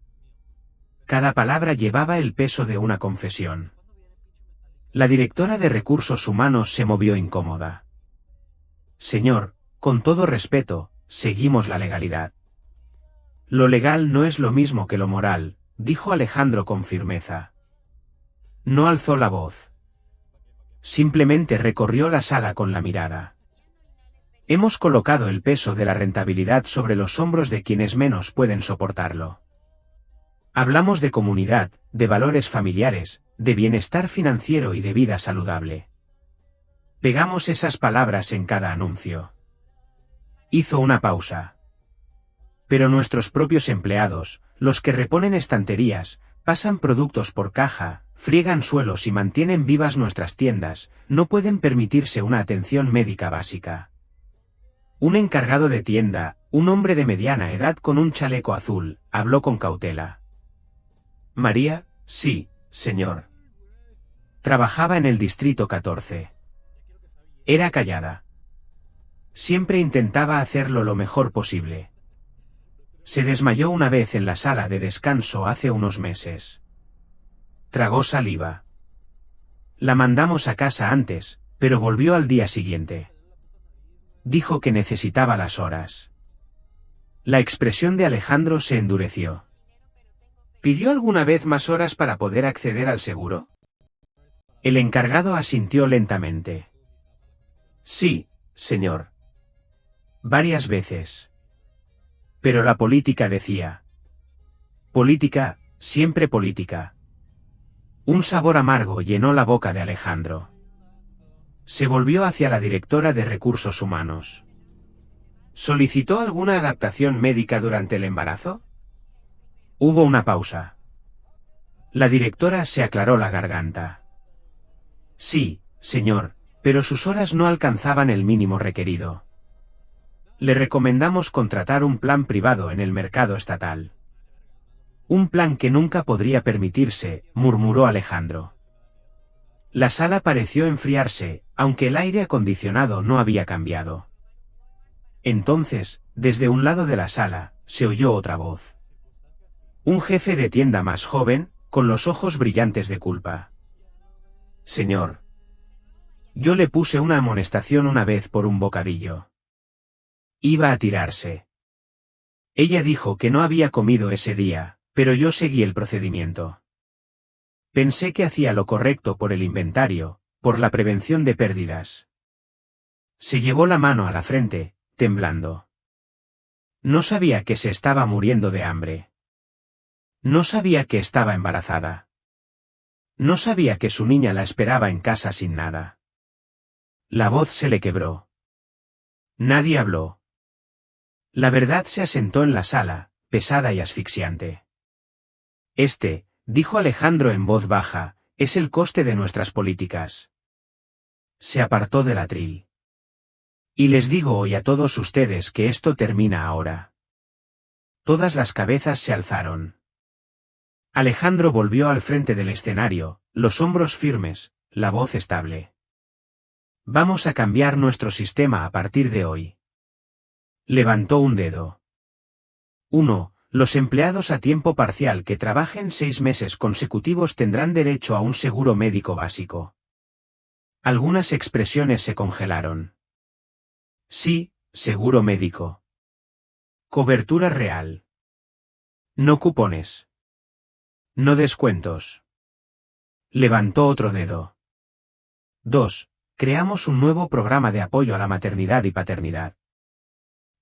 Cada palabra llevaba el peso de una confesión. La directora de Recursos Humanos se movió incómoda. Señor, con todo respeto, seguimos la legalidad. Lo legal no es lo mismo que lo moral, dijo Alejandro con firmeza. No alzó la voz. Simplemente recorrió la sala con la mirada. Hemos colocado el peso de la rentabilidad sobre los hombros de quienes menos pueden soportarlo. Hablamos de comunidad, de valores familiares, de bienestar financiero y de vida saludable. Pegamos esas palabras en cada anuncio. Hizo una pausa. Pero nuestros propios empleados, los que reponen estanterías, pasan productos por caja, friegan suelos y mantienen vivas nuestras tiendas, no pueden permitirse una atención médica básica. Un encargado de tienda, un hombre de mediana edad con un chaleco azul, habló con cautela. María, sí, señor. Trabajaba en el distrito 14. Era callada. Siempre intentaba hacerlo lo mejor posible. Se desmayó una vez en la sala de descanso hace unos meses. Tragó saliva. La mandamos a casa antes, pero volvió al día siguiente. Dijo que necesitaba las horas. La expresión de Alejandro se endureció. ¿Pidió alguna vez más horas para poder acceder al seguro? El encargado asintió lentamente. Sí, señor. Varias veces. Pero la política decía. Política, siempre política. Un sabor amargo llenó la boca de Alejandro. Se volvió hacia la directora de Recursos Humanos. ¿Solicitó alguna adaptación médica durante el embarazo? Hubo una pausa. La directora se aclaró la garganta. Sí, señor, pero sus horas no alcanzaban el mínimo requerido. Le recomendamos contratar un plan privado en el mercado estatal. Un plan que nunca podría permitirse, murmuró Alejandro. La sala pareció enfriarse, aunque el aire acondicionado no había cambiado. Entonces, desde un lado de la sala, se oyó otra voz. Un jefe de tienda más joven, con los ojos brillantes de culpa. Señor. Yo le puse una amonestación una vez por un bocadillo. Iba a tirarse. Ella dijo que no había comido ese día, pero yo seguí el procedimiento. Pensé que hacía lo correcto por el inventario, por la prevención de pérdidas. Se llevó la mano a la frente, temblando. No sabía que se estaba muriendo de hambre. No sabía que estaba embarazada. No sabía que su niña la esperaba en casa sin nada. La voz se le quebró. Nadie habló. La verdad se asentó en la sala, pesada y asfixiante. Dijo Alejandro en voz baja, es el coste de nuestras políticas. Se apartó del atril. Y les digo hoy a todos ustedes que esto termina ahora. Todas las cabezas se alzaron. Alejandro volvió al frente del escenario, los hombros firmes, la voz estable. Vamos a cambiar nuestro sistema a partir de hoy. Levantó un dedo. 1. Los empleados a tiempo parcial que trabajen 6 meses consecutivos tendrán derecho a un seguro médico básico. Algunas expresiones se congelaron. Sí, seguro médico. Cobertura real. No cupones. No descuentos. Levantó otro dedo. 2. Creamos un nuevo programa de apoyo a la maternidad y paternidad.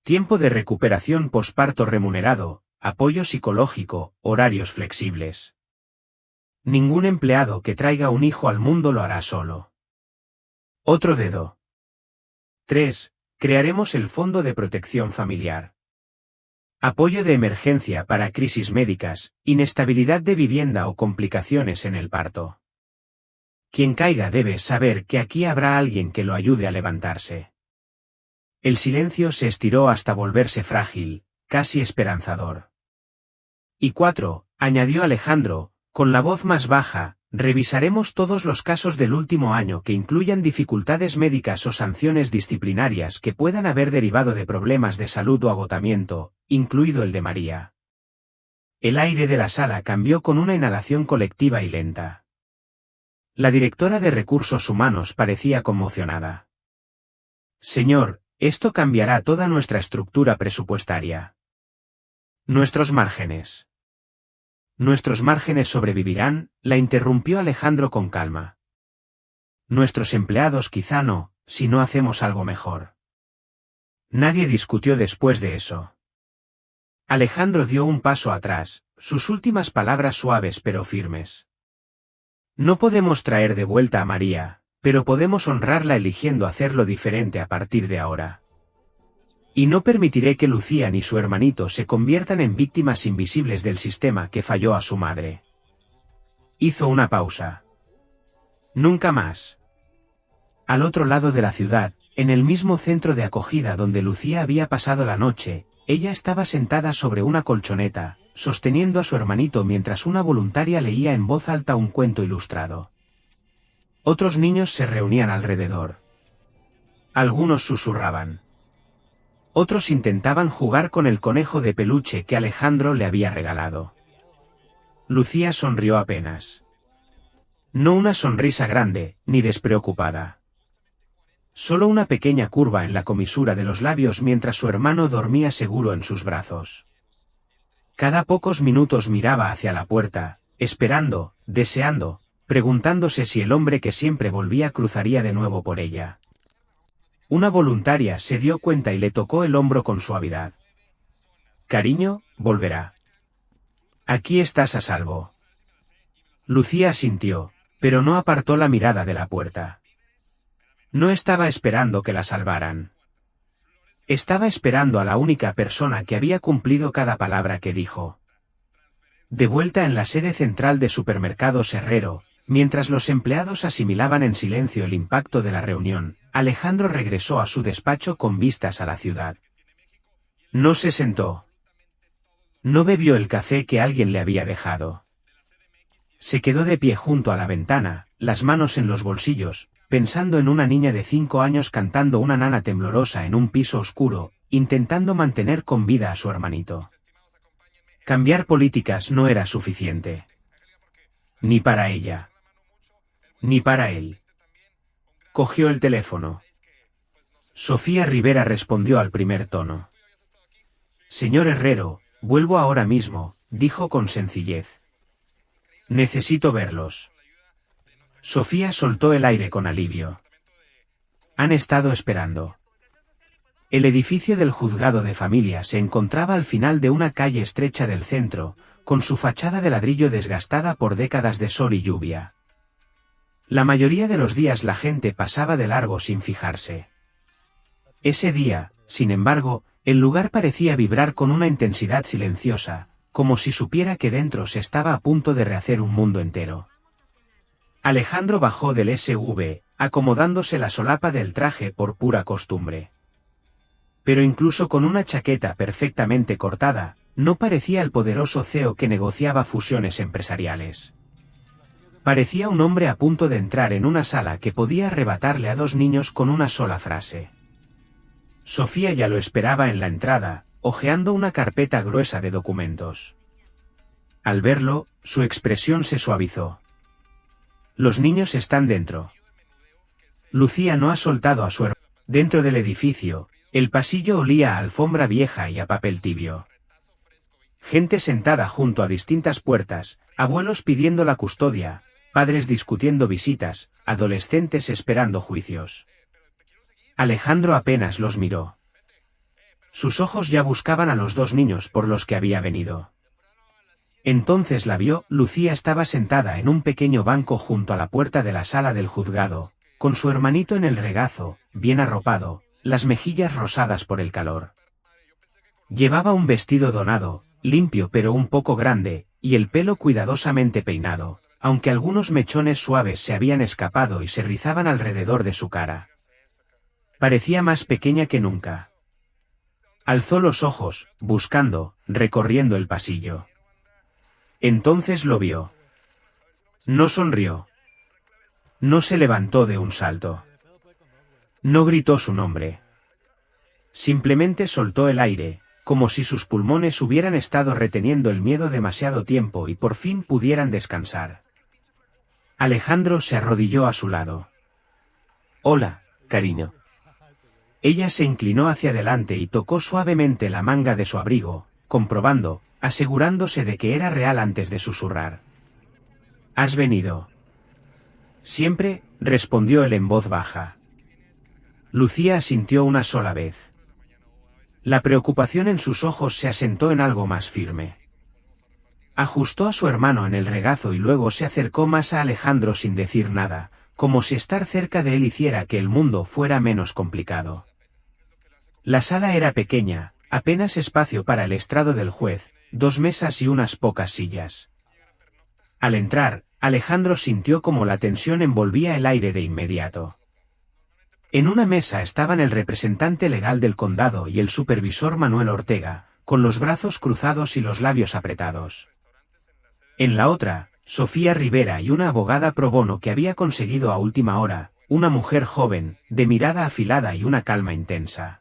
Tiempo de recuperación posparto remunerado, apoyo psicológico, horarios flexibles. Ningún empleado que traiga un hijo al mundo lo hará solo. Otro dedo. 3. Crearemos el Fondo de Protección Familiar. Apoyo de emergencia para crisis médicas, inestabilidad de vivienda o complicaciones en el parto. Quien caiga debe saber que aquí habrá alguien que lo ayude a levantarse. El silencio se estiró hasta volverse frágil, casi esperanzador. Y 4, añadió Alejandro, con la voz más baja, revisaremos todos los casos del último año que incluyan dificultades médicas o sanciones disciplinarias que puedan haber derivado de problemas de salud o agotamiento, incluido el de María. El aire de la sala cambió con una inhalación colectiva y lenta. La directora de Recursos Humanos parecía conmocionada. Señor, esto cambiará toda nuestra estructura presupuestaria. Nuestros márgenes. Nuestros márgenes sobrevivirán, la interrumpió Alejandro con calma. Nuestros empleados quizá no, si no hacemos algo mejor. Nadie discutió después de eso. Alejandro dio un paso atrás, sus últimas palabras suaves pero firmes. No podemos traer de vuelta a María, pero podemos honrarla eligiendo hacerlo diferente a partir de ahora. Y no permitiré que Lucía ni su hermanito se conviertan en víctimas invisibles del sistema que falló a su madre. Hizo una pausa. Nunca más. Al otro lado de la ciudad, en el mismo centro de acogida donde Lucía había pasado la noche, ella estaba sentada sobre una colchoneta, sosteniendo a su hermanito mientras una voluntaria leía en voz alta un cuento ilustrado. Otros niños se reunían alrededor. Algunos susurraban. Otros intentaban jugar con el conejo de peluche que Alejandro le había regalado. Lucía sonrió apenas. No una sonrisa grande, ni despreocupada. Solo una pequeña curva en la comisura de los labios mientras su hermano dormía seguro en sus brazos. Cada pocos minutos miraba hacia la puerta, esperando, deseando, preguntándose si el hombre que siempre volvía cruzaría de nuevo por ella. Una voluntaria se dio cuenta y le tocó el hombro con suavidad. «Cariño, volverá. Aquí estás a salvo». Lucía asintió, pero no apartó la mirada de la puerta. No estaba esperando que la salvaran. Estaba esperando a la única persona que había cumplido cada palabra que dijo. De vuelta en la sede central de Supermercados Herrero, mientras los empleados asimilaban en silencio el impacto de la reunión, Alejandro regresó a su despacho con vistas a la ciudad. No se sentó. No bebió el café que alguien le había dejado. Se quedó de pie junto a la ventana, las manos en los bolsillos, pensando en una niña de 5 años cantando una nana temblorosa en un piso oscuro, intentando mantener con vida a su hermanito. Cambiar políticas no era suficiente. Ni para ella. Ni para él. Cogió el teléfono. Sofía Rivera respondió al primer tono. «Señor Herrero, vuelvo ahora mismo», dijo con sencillez. «Necesito verlos». Sofía soltó el aire con alivio. Han estado esperando. El edificio del juzgado de familia se encontraba al final de una calle estrecha del centro, con su fachada de ladrillo desgastada por décadas de sol y lluvia. La mayoría de los días la gente pasaba de largo sin fijarse. Ese día, sin embargo, el lugar parecía vibrar con una intensidad silenciosa, como si supiera que dentro se estaba a punto de rehacer un mundo entero. Alejandro bajó del SUV, acomodándose la solapa del traje por pura costumbre. Pero incluso con una chaqueta perfectamente cortada, no parecía el poderoso CEO que negociaba fusiones empresariales. Parecía un hombre a punto de entrar en una sala que podía arrebatarle a 2 niños con una sola frase. Sofía ya lo esperaba en la entrada, hojeando una carpeta gruesa de documentos. Al verlo, su expresión se suavizó. Los niños están dentro. Lucía no ha soltado a su hermano. Dentro del edificio, el pasillo olía a alfombra vieja y a papel tibio. Gente sentada junto a distintas puertas, abuelos pidiendo la custodia, padres discutiendo visitas, adolescentes esperando juicios. Alejandro apenas los miró. Sus ojos ya buscaban a los 2 niños por los que había venido. Entonces la vio. Lucía estaba sentada en un pequeño banco junto a la puerta de la sala del juzgado, con su hermanito en el regazo, bien arropado, las mejillas rosadas por el calor. Llevaba un vestido donado, limpio pero un poco grande, y el pelo cuidadosamente peinado, aunque algunos mechones suaves se habían escapado y se rizaban alrededor de su cara. Parecía más pequeña que nunca. Alzó los ojos, buscando, recorriendo el pasillo. Entonces lo vio. No sonrió. No se levantó de un salto. No gritó su nombre. Simplemente soltó el aire, como si sus pulmones hubieran estado reteniendo el miedo demasiado tiempo y por fin pudieran descansar. Alejandro se arrodilló a su lado. «Hola, cariño». Ella se inclinó hacia adelante y tocó suavemente la manga de su abrigo, comprobando, asegurándose de que era real antes de susurrar. «¿Has venido?» «Siempre», respondió él en voz baja. Lucía asintió una sola vez. La preocupación en sus ojos se asentó en algo más firme. Ajustó a su hermano en el regazo y luego se acercó más a Alejandro sin decir nada, como si estar cerca de él hiciera que el mundo fuera menos complicado. La sala era pequeña, apenas espacio para el estrado del juez, 2 mesas y unas pocas sillas. Al entrar, Alejandro sintió como la tensión envolvía el aire de inmediato. En una mesa estaban el representante legal del condado y el supervisor Manuel Ortega, con los brazos cruzados y los labios apretados. En la otra, Sofía Rivera y una abogada pro bono que había conseguido a última hora, una mujer joven, de mirada afilada y una calma intensa.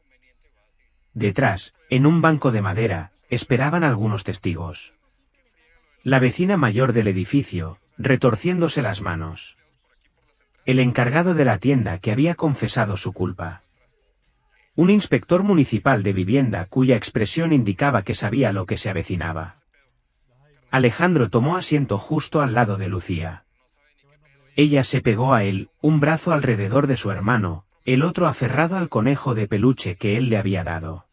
Detrás, en un banco de madera, esperaban algunos testigos. La vecina mayor del edificio, retorciéndose las manos. El encargado de la tienda que había confesado su culpa. Un inspector municipal de vivienda cuya expresión indicaba que sabía lo que se avecinaba. Alejandro tomó asiento justo al lado de Lucía. Ella se pegó a él, un brazo alrededor de su hermano, el otro aferrado al conejo de peluche que él le había dado.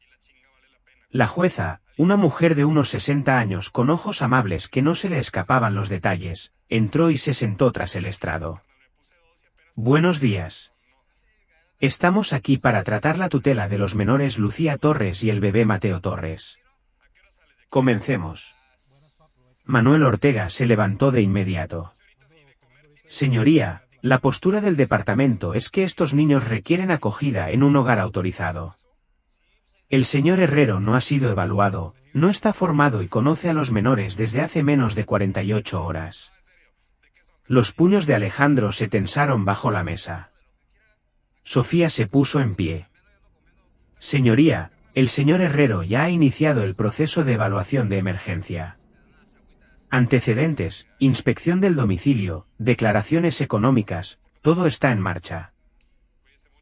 La jueza, una mujer de unos 60 años con ojos amables que no se le escapaban los detalles, entró y se sentó tras el estrado. Buenos días. Estamos aquí para tratar la tutela de los menores Lucía Torres y el bebé Mateo Torres. Comencemos. Manuel Ortega se levantó de inmediato. Señoría, la postura del departamento es que estos niños requieren acogida en un hogar autorizado. El señor Herrero no ha sido evaluado, no está formado y conoce a los menores desde hace menos de 48 horas. Los puños de Alejandro se tensaron bajo la mesa. Sofía se puso en pie. Señoría, el señor Herrero ya ha iniciado el proceso de evaluación de emergencia. Antecedentes, inspección del domicilio, declaraciones económicas, todo está en marcha.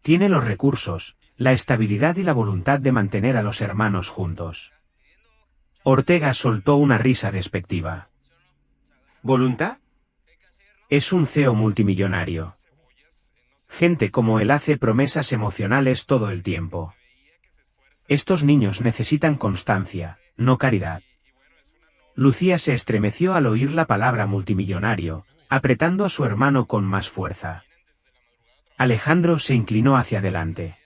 Tiene los recursos, la estabilidad y la voluntad de mantener a los hermanos juntos. Ortega soltó una risa despectiva. ¿Voluntad? Es un CEO multimillonario. Gente como él hace promesas emocionales todo el tiempo. Estos niños necesitan constancia, no caridad. Lucía se estremeció al oír la palabra multimillonario, apretando a su hermano con más fuerza. Alejandro se inclinó hacia adelante.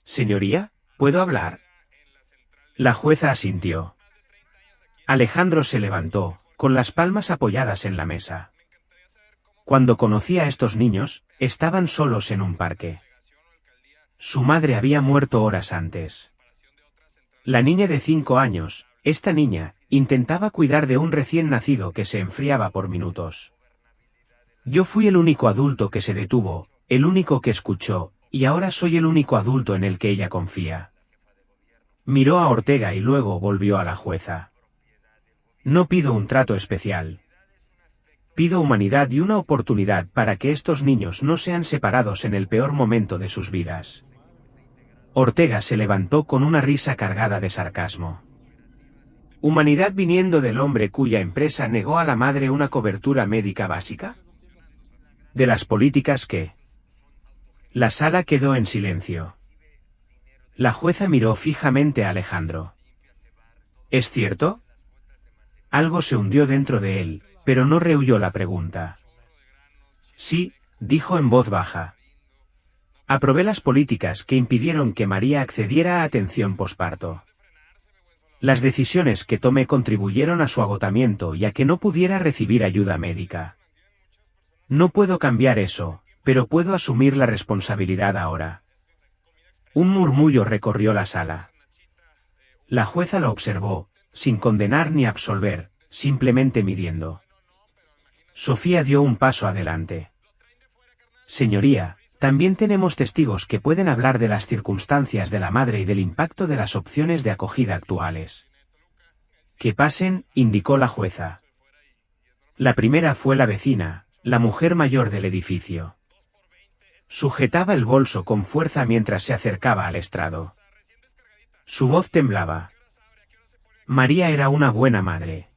Señoría, ¿puedo hablar? La jueza asintió. Alejandro se levantó, con las palmas apoyadas en la mesa. Cuando conocí a estos niños, estaban solos en un parque. Su madre había muerto horas antes. La niña de 5 años, esta niña, intentaba cuidar de un recién nacido que se enfriaba por minutos. Yo fui el único adulto que se detuvo, el único que escuchó, y ahora soy el único adulto en el que ella confía. Miró a Ortega y luego volvió a la jueza. No pido un trato especial. Pido humanidad y una oportunidad para que estos niños no sean separados en el peor momento de sus vidas. Ortega se levantó con una risa cargada de sarcasmo. ¿Humanidad viniendo del hombre cuya empresa negó a la madre una cobertura médica básica? ¿De las políticas qué? La sala quedó en silencio. La jueza miró fijamente a Alejandro. ¿Es cierto? Algo se hundió dentro de él, pero no rehuyó la pregunta. Sí, dijo en voz baja. Aprobé las políticas que impidieron que María accediera a atención posparto. Las decisiones que tomé contribuyeron a su agotamiento y a que no pudiera recibir ayuda médica. No puedo cambiar eso, pero puedo asumir la responsabilidad ahora. Un murmullo recorrió la sala. La jueza lo observó, sin condenar ni absolver, simplemente midiendo. Sofía dio un paso adelante. Señoría, también tenemos testigos que pueden hablar de las circunstancias de la madre y del impacto de las opciones de acogida actuales. Que pasen, indicó la jueza. La primera fue la vecina, la mujer mayor del edificio. Sujetaba el bolso con fuerza mientras se acercaba al estrado. Su voz temblaba. María era una buena madre.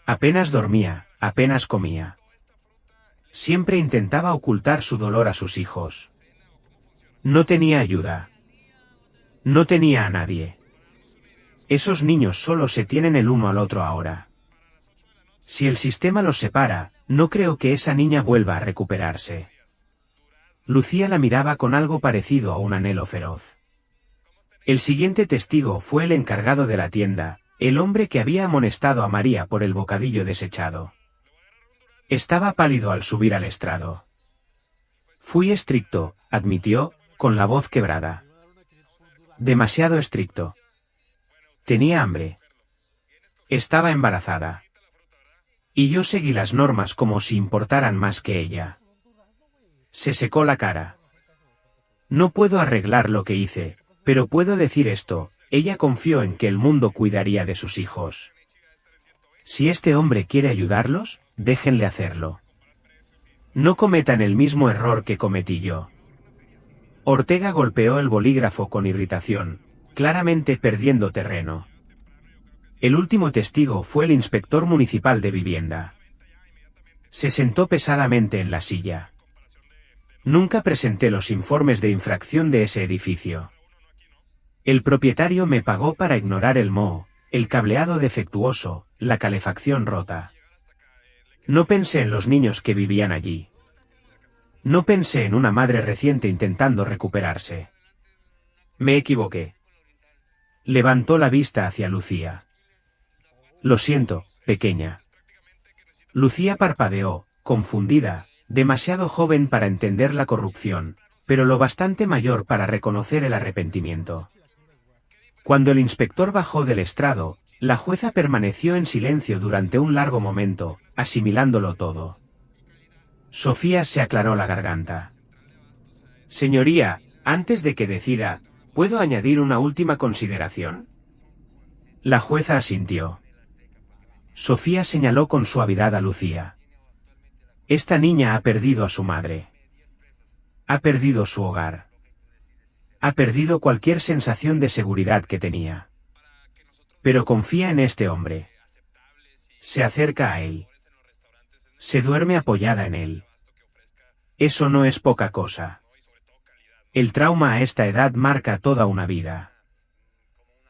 Apenas dormía, apenas comía. Siempre intentaba ocultar su dolor a sus hijos. No tenía ayuda. No tenía a nadie. Esos niños solo se tienen el uno al otro ahora. Si el sistema los separa, no creo que esa niña vuelva a recuperarse. Lucía la miraba con algo parecido a un anhelo feroz. El siguiente testigo fue el encargado de la tienda, el hombre que había amonestado a María por el bocadillo desechado. Estaba pálido al subir al estrado. Fui estricto, admitió, con la voz quebrada. Demasiado estricto. Tenía hambre. Estaba embarazada. Y yo seguí las normas como si importaran más que ella. Se secó la cara. No puedo arreglar lo que hice, pero puedo decir esto, ella confió en que el mundo cuidaría de sus hijos. Si este hombre quiere ayudarlos, déjenle hacerlo. No cometan el mismo error que cometí yo. Ortega golpeó el bolígrafo con irritación, claramente perdiendo terreno. El último testigo fue el inspector municipal de vivienda. Se sentó pesadamente en la silla. Nunca presenté los informes de infracción de ese edificio. El propietario me pagó para ignorar el moho, el cableado defectuoso, la calefacción rota. No pensé en los niños que vivían allí. No pensé en una madre reciente intentando recuperarse. Me equivoqué. Levantó la vista hacia Lucía. Lo siento, pequeña. Lucía parpadeó, confundida, demasiado joven para entender la corrupción, pero lo bastante mayor para reconocer el arrepentimiento. Cuando el inspector bajó del estrado, la jueza permaneció en silencio durante un largo momento, asimilándolo todo. Sofía se aclaró la garganta. Señoría, antes de que decida, ¿puedo añadir una última consideración? La jueza asintió. Sofía señaló con suavidad a Lucía. Esta niña ha perdido a su madre. Ha perdido su hogar. Ha perdido cualquier sensación de seguridad que tenía. Pero confía en este hombre. Se acerca a él. Se duerme apoyada en él. Eso no es poca cosa. El trauma a esta edad marca toda una vida.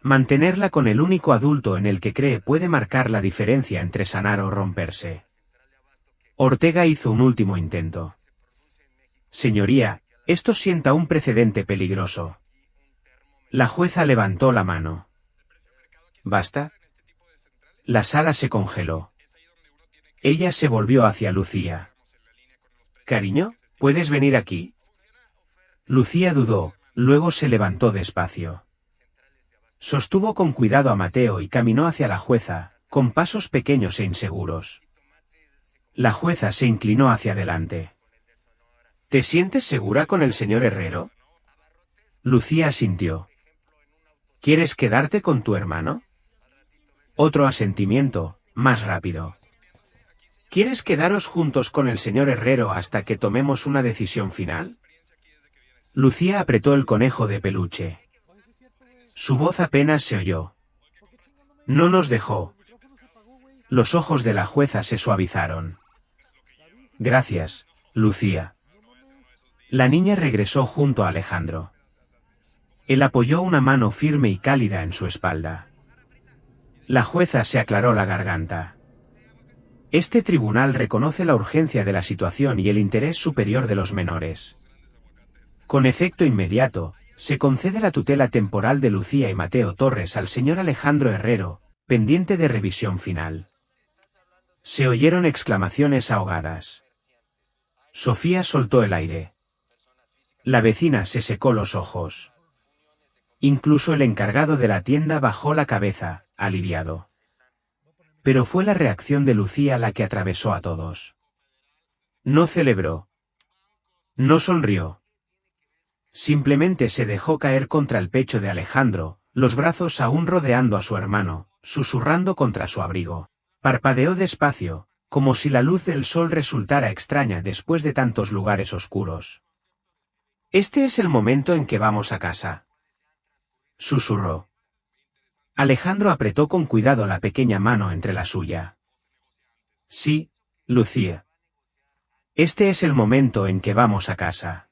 Mantenerla con el único adulto en el que cree puede marcar la diferencia entre sanar o romperse. Ortega hizo un último intento. Señoría, esto sienta un precedente peligroso. La jueza levantó la mano. ¿Basta? La sala se congeló. Ella se volvió hacia Lucía. Cariño, ¿puedes venir aquí? Lucía dudó, luego se levantó despacio. Sostuvo con cuidado a Mateo y caminó hacia la jueza, con pasos pequeños e inseguros. La jueza se inclinó hacia adelante. ¿Te sientes segura con el señor Herrero? Lucía asintió. ¿Quieres quedarte con tu hermano? Otro asentimiento, más rápido. ¿Quieres quedaros juntos con el señor Herrero hasta que tomemos una decisión final? Lucía apretó el conejo de peluche. Su voz apenas se oyó. No nos dejó. Los ojos de la jueza se suavizaron. Gracias, Lucía. La niña regresó junto a Alejandro. Él apoyó una mano firme y cálida en su espalda. La jueza se aclaró la garganta. Este tribunal reconoce la urgencia de la situación y el interés superior de los menores. Con efecto inmediato, se concede la tutela temporal de Lucía y Mateo Torres al señor Alejandro Herrero, pendiente de revisión final. Se oyeron exclamaciones ahogadas. Sofía soltó el aire. La vecina se secó los ojos. Incluso el encargado de la tienda bajó la cabeza, aliviado. Pero fue la reacción de Lucía la que atravesó a todos. No celebró. No sonrió. Simplemente se dejó caer contra el pecho de Alejandro, los brazos aún rodeando a su hermano, susurrando contra su abrigo. Parpadeó despacio, como si la luz del sol resultara extraña después de tantos lugares oscuros. Este es el momento en que vamos a casa. Susurró. Alejandro apretó con cuidado la pequeña mano entre la suya. Sí, Lucía. Este es el momento en que vamos a casa.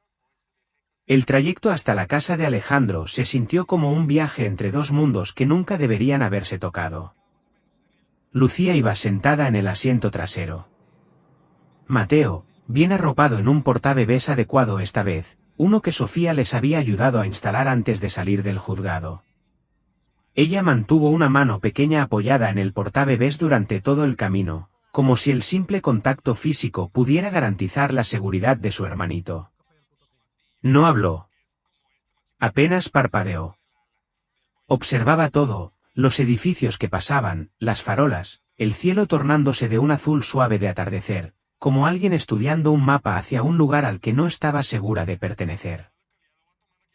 El trayecto hasta la casa de Alejandro se sintió como un viaje entre dos mundos que nunca deberían haberse tocado. Lucía iba sentada en el asiento trasero. Mateo, bien arropado en un portabebés adecuado esta vez, uno que Sofía les había ayudado a instalar antes de salir del juzgado. Ella mantuvo una mano pequeña apoyada en el portabebés durante todo el camino, como si el simple contacto físico pudiera garantizar la seguridad de su hermanito. No habló. Apenas parpadeó. Observaba todo, los edificios que pasaban, las farolas, el cielo tornándose de un azul suave de atardecer, como alguien estudiando un mapa hacia un lugar al que no estaba segura de pertenecer.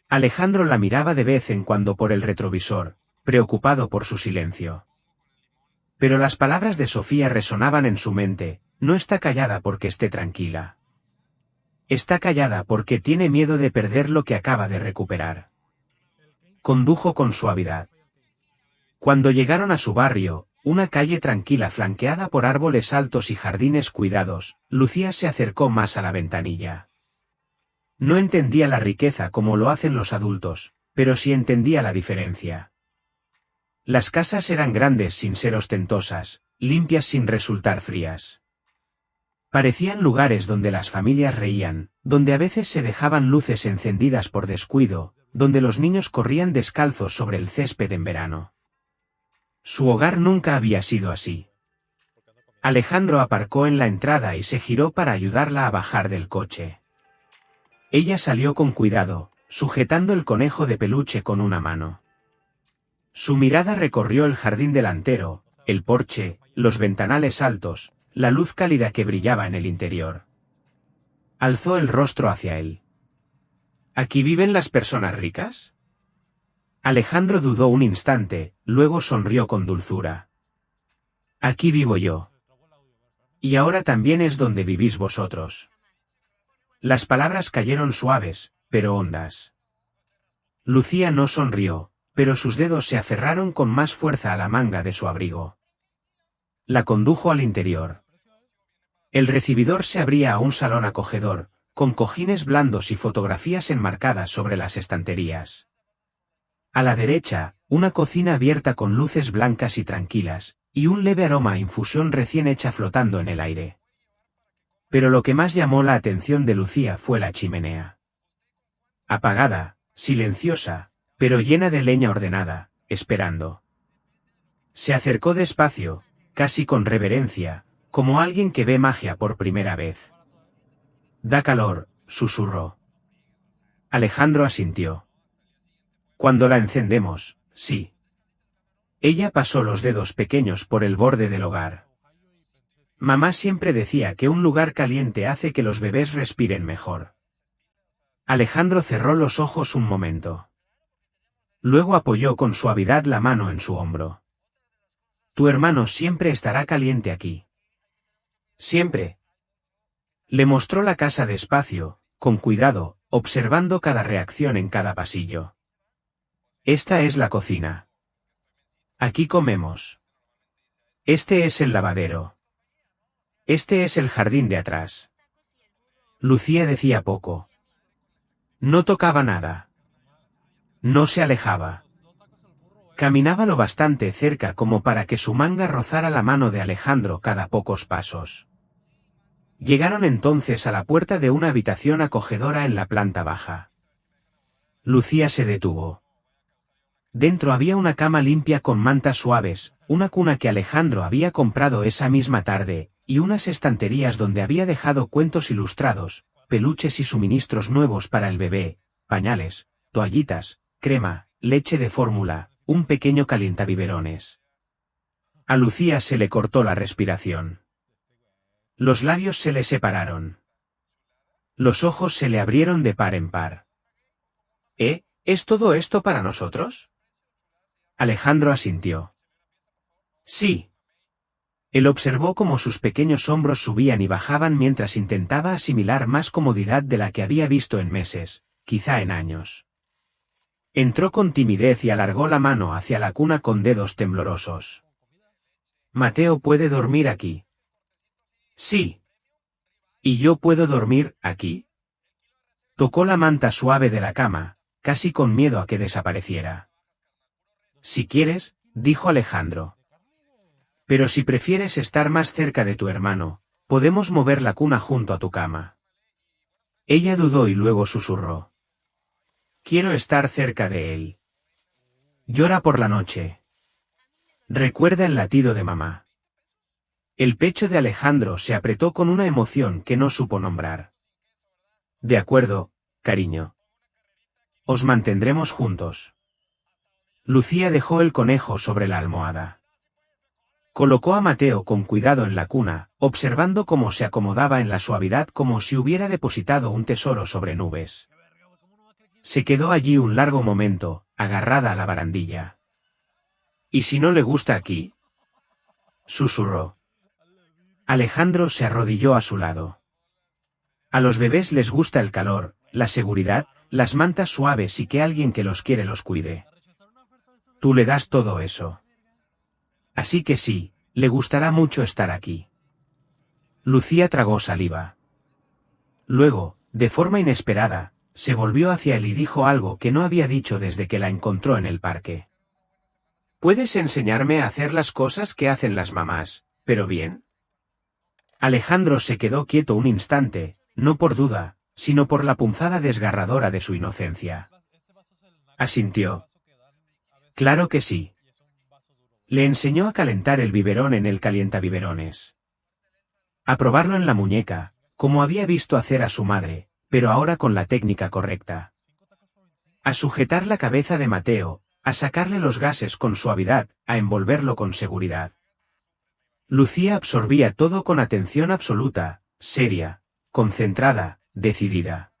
Alejandro la miraba de vez en cuando por el retrovisor, preocupado por su silencio. Pero las palabras de Sofía resonaban en su mente: no está callada porque esté tranquila. Está callada porque tiene miedo de perder lo que acaba de recuperar. Condujo con suavidad. Cuando llegaron a su barrio, una calle tranquila flanqueada por árboles altos y jardines cuidados, Lucía se acercó más a la ventanilla. No entendía la riqueza como lo hacen los adultos, pero sí entendía la diferencia. Las casas eran grandes sin ser ostentosas, limpias sin resultar frías. Parecían lugares donde las familias reían, donde a veces se dejaban luces encendidas por descuido, donde los niños corrían descalzos sobre el césped en verano. Su hogar nunca había sido así. Alejandro aparcó en la entrada y se giró para ayudarla a bajar del coche. Ella salió con cuidado, sujetando el conejo de peluche con una mano. Su mirada recorrió el jardín delantero, el porche, los ventanales altos, la luz cálida que brillaba en el interior. Alzó el rostro hacia él. ¿Aquí viven las personas ricas? Alejandro dudó un instante, luego sonrió con dulzura. Aquí vivo yo. Y ahora también es donde vivís vosotros. Las palabras cayeron suaves, pero hondas. Lucía no sonrió, pero sus dedos se aferraron con más fuerza a la manga de su abrigo. La condujo al interior. El recibidor se abría a un salón acogedor, con cojines blandos y fotografías enmarcadas sobre las estanterías. A la derecha, una cocina abierta con luces blancas y tranquilas, y un leve aroma a infusión recién hecha flotando en el aire. Pero lo que más llamó la atención de Lucía fue la chimenea. Apagada, silenciosa, pero llena de leña ordenada, esperando. Se acercó despacio, casi con reverencia, como alguien que ve magia por primera vez. Da calor, susurró. Alejandro asintió. Cuando la encendemos, sí. Ella pasó los dedos pequeños por el borde del hogar. Mamá siempre decía que un lugar caliente hace que los bebés respiren mejor. Alejandro cerró los ojos un momento. Luego apoyó con suavidad la mano en su hombro. Tu hermano siempre estará caliente aquí. Siempre. Le mostró la casa despacio, con cuidado, observando cada reacción en cada pasillo. Esta es la cocina. Aquí comemos. Este es el lavadero. Este es el jardín de atrás. Lucía decía poco. No tocaba nada. No se alejaba. Caminaba lo bastante cerca como para que su manga rozara la mano de Alejandro cada pocos pasos. Llegaron entonces a la puerta de una habitación acogedora en la planta baja. Lucía se detuvo. Dentro había una cama limpia con mantas suaves, una cuna que Alejandro había comprado esa misma tarde, y unas estanterías donde había dejado cuentos ilustrados, peluches y suministros nuevos para el bebé, pañales, toallitas, crema, leche de fórmula, un pequeño calientabiberones. A Lucía se le cortó la respiración. Los labios se le separaron. Los ojos se le abrieron de par en par. ¿Es todo esto para nosotros? Alejandro asintió. Sí. Él observó cómo sus pequeños hombros subían y bajaban mientras intentaba asimilar más comodidad de la que había visto en meses, quizá en años. Entró con timidez y alargó la mano hacia la cuna con dedos temblorosos. Mateo puede dormir aquí. Sí. ¿Y yo puedo dormir aquí? Tocó la manta suave de la cama, casi con miedo a que desapareciera. Si quieres, dijo Alejandro. Pero si prefieres estar más cerca de tu hermano, podemos mover la cuna junto a tu cama. Ella dudó y luego susurró. Quiero estar cerca de él. Llora por la noche. Recuerda el latido de mamá. El pecho de Alejandro se apretó con una emoción que no supo nombrar. De acuerdo, cariño. Os mantendremos juntos. Lucía dejó el conejo sobre la almohada. Colocó a Mateo con cuidado en la cuna, observando cómo se acomodaba en la suavidad como si hubiera depositado un tesoro sobre nubes. Se quedó allí un largo momento, agarrada a la barandilla. ¿Y si no le gusta aquí?, susurró. Alejandro se arrodilló a su lado. A los bebés les gusta el calor, la seguridad, las mantas suaves y que alguien que los quiere los cuide. Tú le das todo eso. Así que sí, le gustará mucho estar aquí. Lucía tragó saliva. Luego, de forma inesperada, se volvió hacia él y dijo algo que no había dicho desde que la encontró en el parque. ¿Puedes enseñarme a hacer las cosas que hacen las mamás, pero bien? Alejandro se quedó quieto un instante, no por duda, sino por la punzada desgarradora de su inocencia. Asintió. Claro que sí. Le enseñó a calentar el biberón en el calientabiberones. A probarlo en la muñeca, como había visto hacer a su madre, pero ahora con la técnica correcta. A sujetar la cabeza de Mateo, a sacarle los gases con suavidad, a envolverlo con seguridad. Lucía absorbía todo con atención absoluta, seria, concentrada, decidida.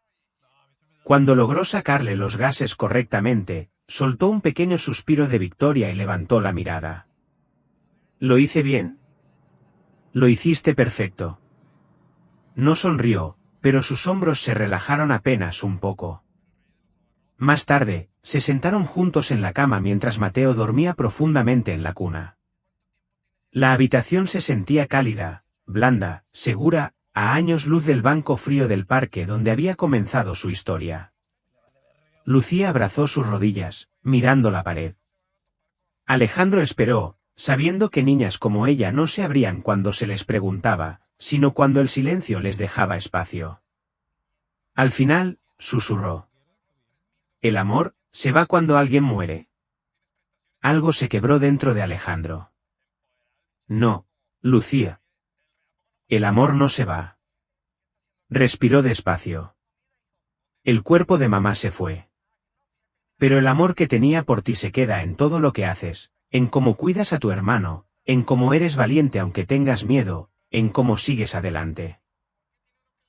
Cuando logró sacarle los gases correctamente, soltó un pequeño suspiro de victoria y levantó la mirada. ¿Lo hice bien? Lo hiciste perfecto. No sonrió, pero sus hombros se relajaron apenas un poco. Más tarde, se sentaron juntos en la cama mientras Mateo dormía profundamente en la cuna. La habitación se sentía cálida, blanda, segura, a años luz del banco frío del parque donde había comenzado su historia. Lucía abrazó sus rodillas, mirando la pared. Alejandro esperó, sabiendo que niñas como ella no se abrían cuando se les preguntaba, sino cuando el silencio les dejaba espacio. Al final, susurró. El amor, se va cuando alguien muere. Algo se quebró dentro de Alejandro. No, Lucía. El amor no se va. Respiró despacio. El cuerpo de mamá se fue. Pero el amor que tenía por ti se queda en todo lo que haces, en cómo cuidas a tu hermano, en cómo eres valiente aunque tengas miedo, en cómo sigues adelante.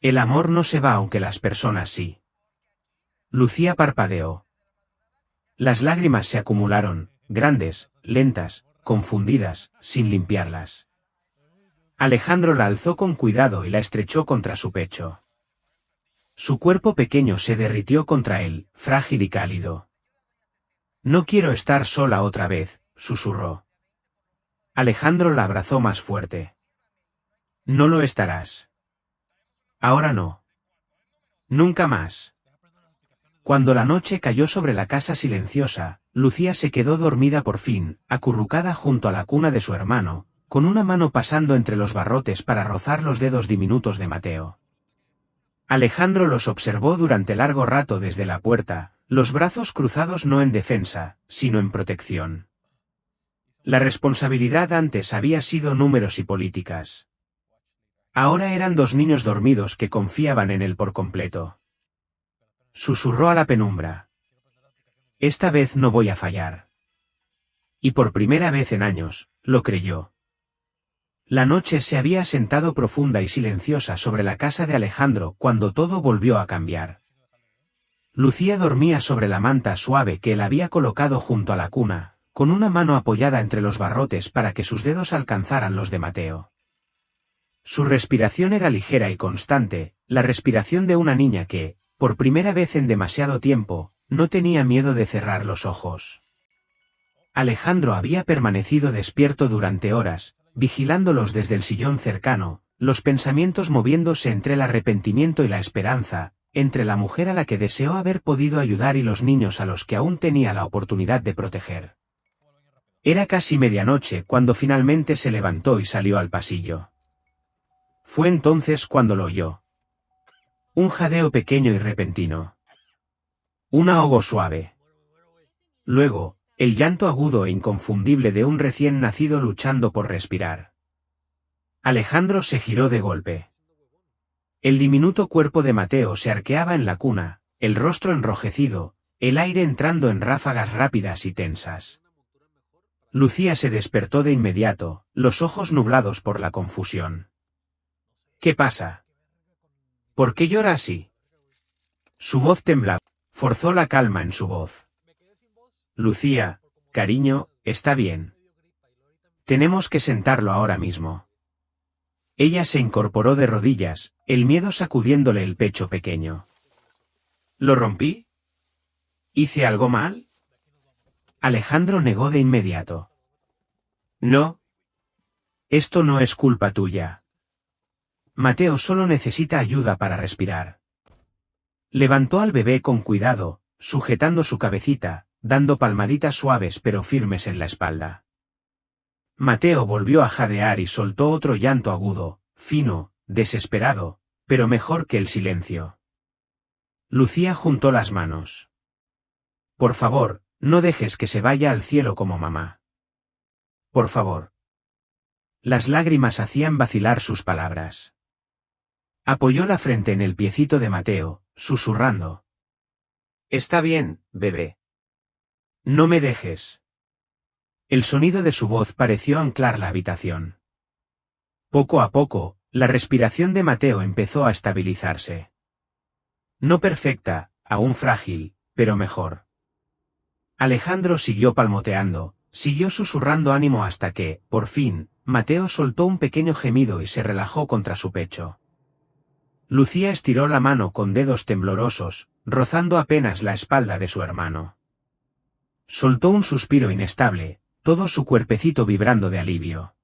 El amor no se va aunque las personas sí. Lucía parpadeó. Las lágrimas se acumularon, grandes, lentas, confundidas, sin limpiarlas. Alejandro la alzó con cuidado y la estrechó contra su pecho. Su cuerpo pequeño se derritió contra él, frágil y cálido. No quiero estar sola otra vez, susurró. Alejandro la abrazó más fuerte. No lo estarás. Ahora no. Nunca más. Cuando la noche cayó sobre la casa silenciosa, Lucía se quedó dormida por fin, acurrucada junto a la cuna de su hermano, con una mano pasando entre los barrotes para rozar los dedos diminutos de Mateo. Alejandro los observó durante largo rato desde la puerta, los brazos cruzados no en defensa, sino en protección. La responsabilidad antes había sido números y políticas. Ahora eran dos niños dormidos que confiaban en él por completo. Susurró a la penumbra. Esta vez no voy a fallar. Y por primera vez en años, lo creyó. La noche se había asentado profunda y silenciosa sobre la casa de Alejandro cuando todo volvió a cambiar. Lucía dormía sobre la manta suave que él había colocado junto a la cuna, con una mano apoyada entre los barrotes para que sus dedos alcanzaran los de Mateo. Su respiración era ligera y constante, la respiración de una niña que, por primera vez en demasiado tiempo, no tenía miedo de cerrar los ojos. Alejandro había permanecido despierto durante horas, vigilándolos desde el sillón cercano, los pensamientos moviéndose entre el arrepentimiento y la esperanza, entre la mujer a la que deseó haber podido ayudar y los niños a los que aún tenía la oportunidad de proteger. Era casi medianoche cuando finalmente se levantó y salió al pasillo. Fue entonces cuando lo oyó. Un jadeo pequeño y repentino. Un ahogo suave. Luego, el llanto agudo e inconfundible de un recién nacido luchando por respirar. Alejandro se giró de golpe. El diminuto cuerpo de Mateo se arqueaba en la cuna, el rostro enrojecido, el aire entrando en ráfagas rápidas y tensas. Lucía se despertó de inmediato, los ojos nublados por la confusión. ¿Qué pasa? ¿Por qué llora así? Su voz temblaba. Forzó la calma en su voz. Lucía, cariño, está bien. Tenemos que sentarlo ahora mismo. Ella se incorporó de rodillas, el miedo sacudiéndole el pecho pequeño. ¿Lo rompí? ¿Hice algo mal? Alejandro negó de inmediato. No. Esto no es culpa tuya. Mateo solo necesita ayuda para respirar. Levantó al bebé con cuidado, sujetando su cabecita, dando palmaditas suaves pero firmes en la espalda. Mateo volvió a jadear y soltó otro llanto agudo, fino, desesperado, pero mejor que el silencio. Lucía juntó las manos. Por favor, no dejes que se vaya al cielo como mamá. Por favor. Las lágrimas hacían vacilar sus palabras. Apoyó la frente en el piecito de Mateo, susurrando. Está bien, bebé. No me dejes. El sonido de su voz pareció anclar la habitación. Poco a poco, la respiración de Mateo empezó a estabilizarse. No perfecta, aún frágil, pero mejor. Alejandro siguió palmoteando, siguió susurrando ánimo hasta que, por fin, Mateo soltó un pequeño gemido y se relajó contra su pecho. Lucía estiró la mano con dedos temblorosos, rozando apenas la espalda de su hermano. Soltó un suspiro inestable, todo su cuerpecito vibrando de alivio.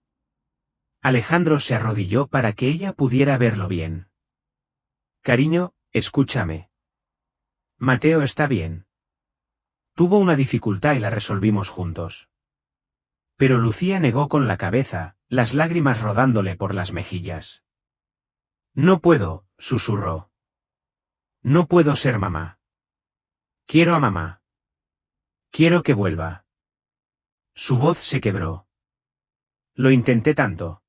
Alejandro se arrodilló para que ella pudiera verlo bien. Cariño, escúchame. Mateo está bien. Tuvo una dificultad y la resolvimos juntos. Pero Lucía negó con la cabeza, las lágrimas rodándole por las mejillas. No puedo, susurró. No puedo ser mamá. Quiero a mamá. Quiero que vuelva. Su voz se quebró. Lo intenté tanto.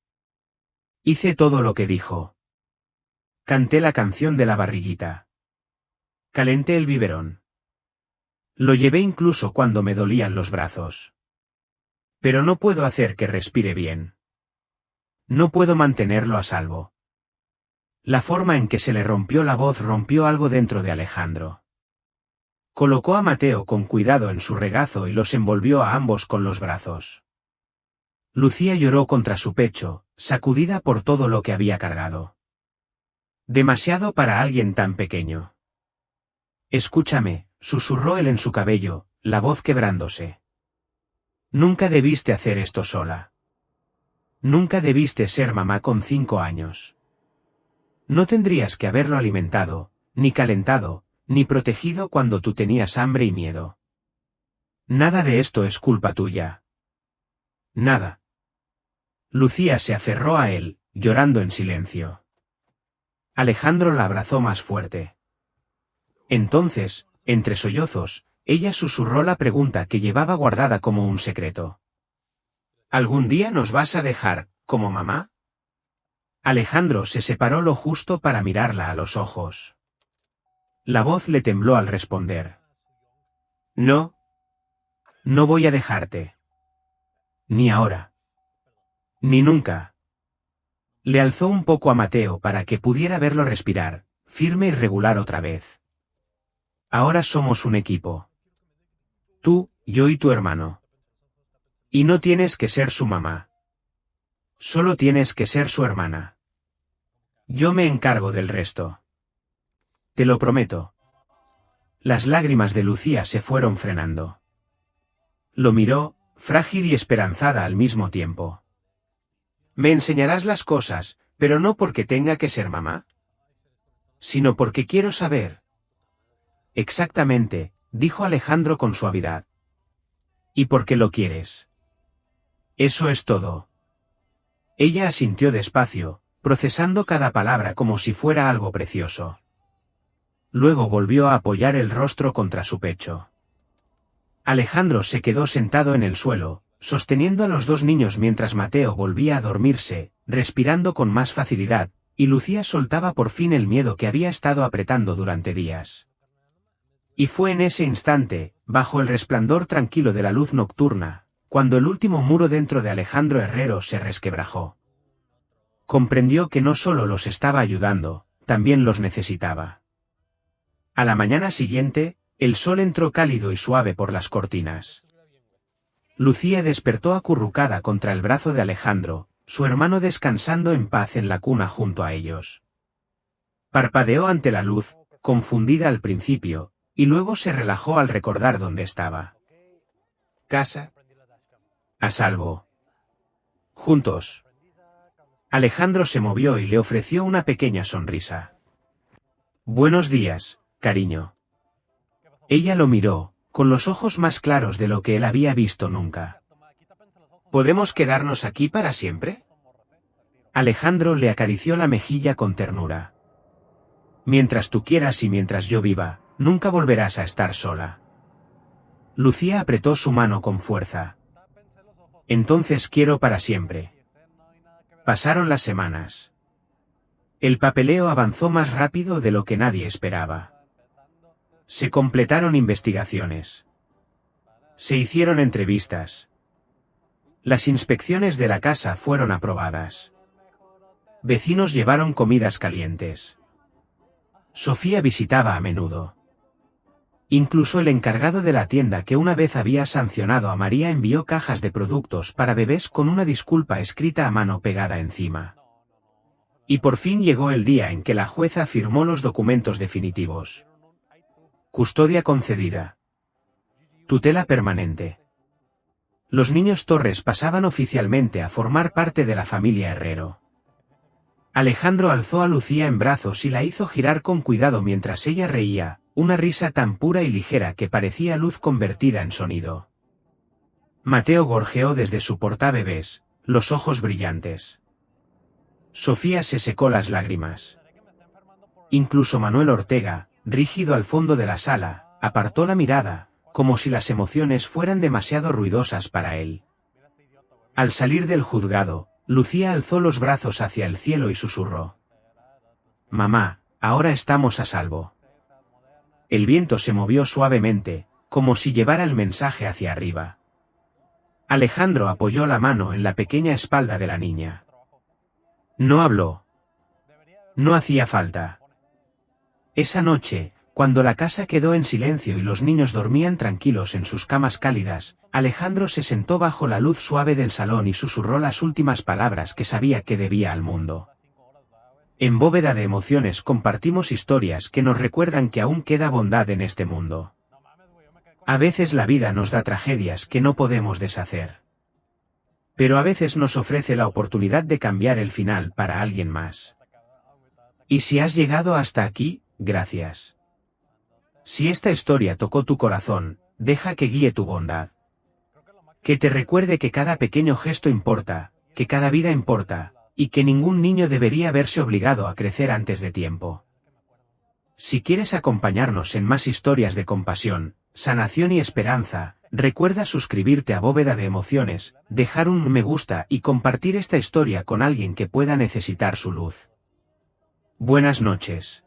Hice todo lo que dijo. Canté la canción de la barriguita. Calenté el biberón. Lo llevé incluso cuando me dolían los brazos. Pero no puedo hacer que respire bien. No puedo mantenerlo a salvo. La forma en que se le rompió la voz rompió algo dentro de Alejandro. Colocó a Mateo con cuidado en su regazo y los envolvió a ambos con los brazos. Lucía lloró contra su pecho, sacudida por todo lo que había cargado. Demasiado para alguien tan pequeño. Escúchame, susurró él en su cabello, la voz quebrándose. Nunca debiste hacer esto sola. Nunca debiste ser mamá con 5 años. No tendrías que haberlo alimentado, ni calentado, ni protegido cuando tú tenías hambre y miedo. Nada de esto es culpa tuya. Nada. Lucía se aferró a él, llorando en silencio. Alejandro la abrazó más fuerte. Entonces, entre sollozos, ella susurró la pregunta que llevaba guardada como un secreto. ¿Algún día nos vas a dejar, como mamá? Alejandro se separó lo justo para mirarla a los ojos. La voz le tembló al responder. No. No voy a dejarte. Ni ahora. Ni nunca. Le alzó un poco a Mateo para que pudiera verlo respirar, firme y regular otra vez. Ahora somos un equipo. Tú, yo y tu hermano. Y no tienes que ser su mamá. Solo tienes que ser su hermana. Yo me encargo del resto. Te lo prometo. Las lágrimas de Lucía se fueron frenando. Lo miró, frágil y esperanzada al mismo tiempo. Me enseñarás las cosas, pero no porque tenga que ser mamá. Sino porque quiero saber. Exactamente, dijo Alejandro con suavidad. Y porque lo quieres. Eso es todo. Ella asintió despacio, procesando cada palabra como si fuera algo precioso. Luego volvió a apoyar el rostro contra su pecho. Alejandro se quedó sentado en el suelo, sosteniendo a los dos niños mientras Mateo volvía a dormirse, respirando con más facilidad, y Lucía soltaba por fin el miedo que había estado apretando durante días. Y fue en ese instante, bajo el resplandor tranquilo de la luz nocturna, cuando el último muro dentro de Alejandro Herrero se resquebrajó. Comprendió que no solo los estaba ayudando, también los necesitaba. A la mañana siguiente, el sol entró cálido y suave por las cortinas. Lucía despertó acurrucada contra el brazo de Alejandro, su hermano descansando en paz en la cuna junto a ellos. Parpadeó ante la luz, confundida al principio, y luego se relajó al recordar dónde estaba. Casa. A salvo. Juntos. Alejandro se movió y le ofreció una pequeña sonrisa. Buenos días, cariño. Ella lo miró, con los ojos más claros de lo que él había visto nunca. ¿Podemos quedarnos aquí para siempre? Alejandro le acarició la mejilla con ternura. Mientras tú quieras y mientras yo viva, nunca volverás a estar sola. Lucía apretó su mano con fuerza. Entonces quiero para siempre. Pasaron las semanas. El papeleo avanzó más rápido de lo que nadie esperaba. Se completaron investigaciones. Se hicieron entrevistas. Las inspecciones de la casa fueron aprobadas. Vecinos llevaron comidas calientes. Sofía visitaba a menudo. Incluso el encargado de la tienda que una vez había sancionado a María envió cajas de productos para bebés con una disculpa escrita a mano pegada encima. Y por fin llegó el día en que la jueza firmó los documentos definitivos. Custodia concedida. Tutela permanente. Los niños Torres pasaban oficialmente a formar parte de la familia Herrero. Alejandro alzó a Lucía en brazos y la hizo girar con cuidado mientras ella reía, una risa tan pura y ligera que parecía luz convertida en sonido. Mateo gorjeó desde su portabebés, los ojos brillantes. Sofía se secó las lágrimas. Incluso Manuel Ortega, rígido al fondo de la sala, apartó la mirada, como si las emociones fueran demasiado ruidosas para él. Al salir del juzgado, Lucía alzó los brazos hacia el cielo y susurró. Mamá, ahora estamos a salvo. El viento se movió suavemente, como si llevara el mensaje hacia arriba. Alejandro apoyó la mano en la pequeña espalda de la niña. No habló. No hacía falta. Esa noche, cuando la casa quedó en silencio y los niños dormían tranquilos en sus camas cálidas, Alejandro se sentó bajo la luz suave del salón y susurró las últimas palabras que sabía que debía al mundo. En Bóveda de Emociones compartimos historias que nos recuerdan que aún queda bondad en este mundo. A veces la vida nos da tragedias que no podemos deshacer. Pero a veces nos ofrece la oportunidad de cambiar el final para alguien más. Y si has llegado hasta aquí, gracias. Si esta historia tocó tu corazón, deja que guíe tu bondad. Que te recuerde que cada pequeño gesto importa, que cada vida importa, y que ningún niño debería verse obligado a crecer antes de tiempo. Si quieres acompañarnos en más historias de compasión, sanación y esperanza, recuerda suscribirte a Bóveda de Emociones, dejar un me gusta y compartir esta historia con alguien que pueda necesitar su luz. Buenas noches.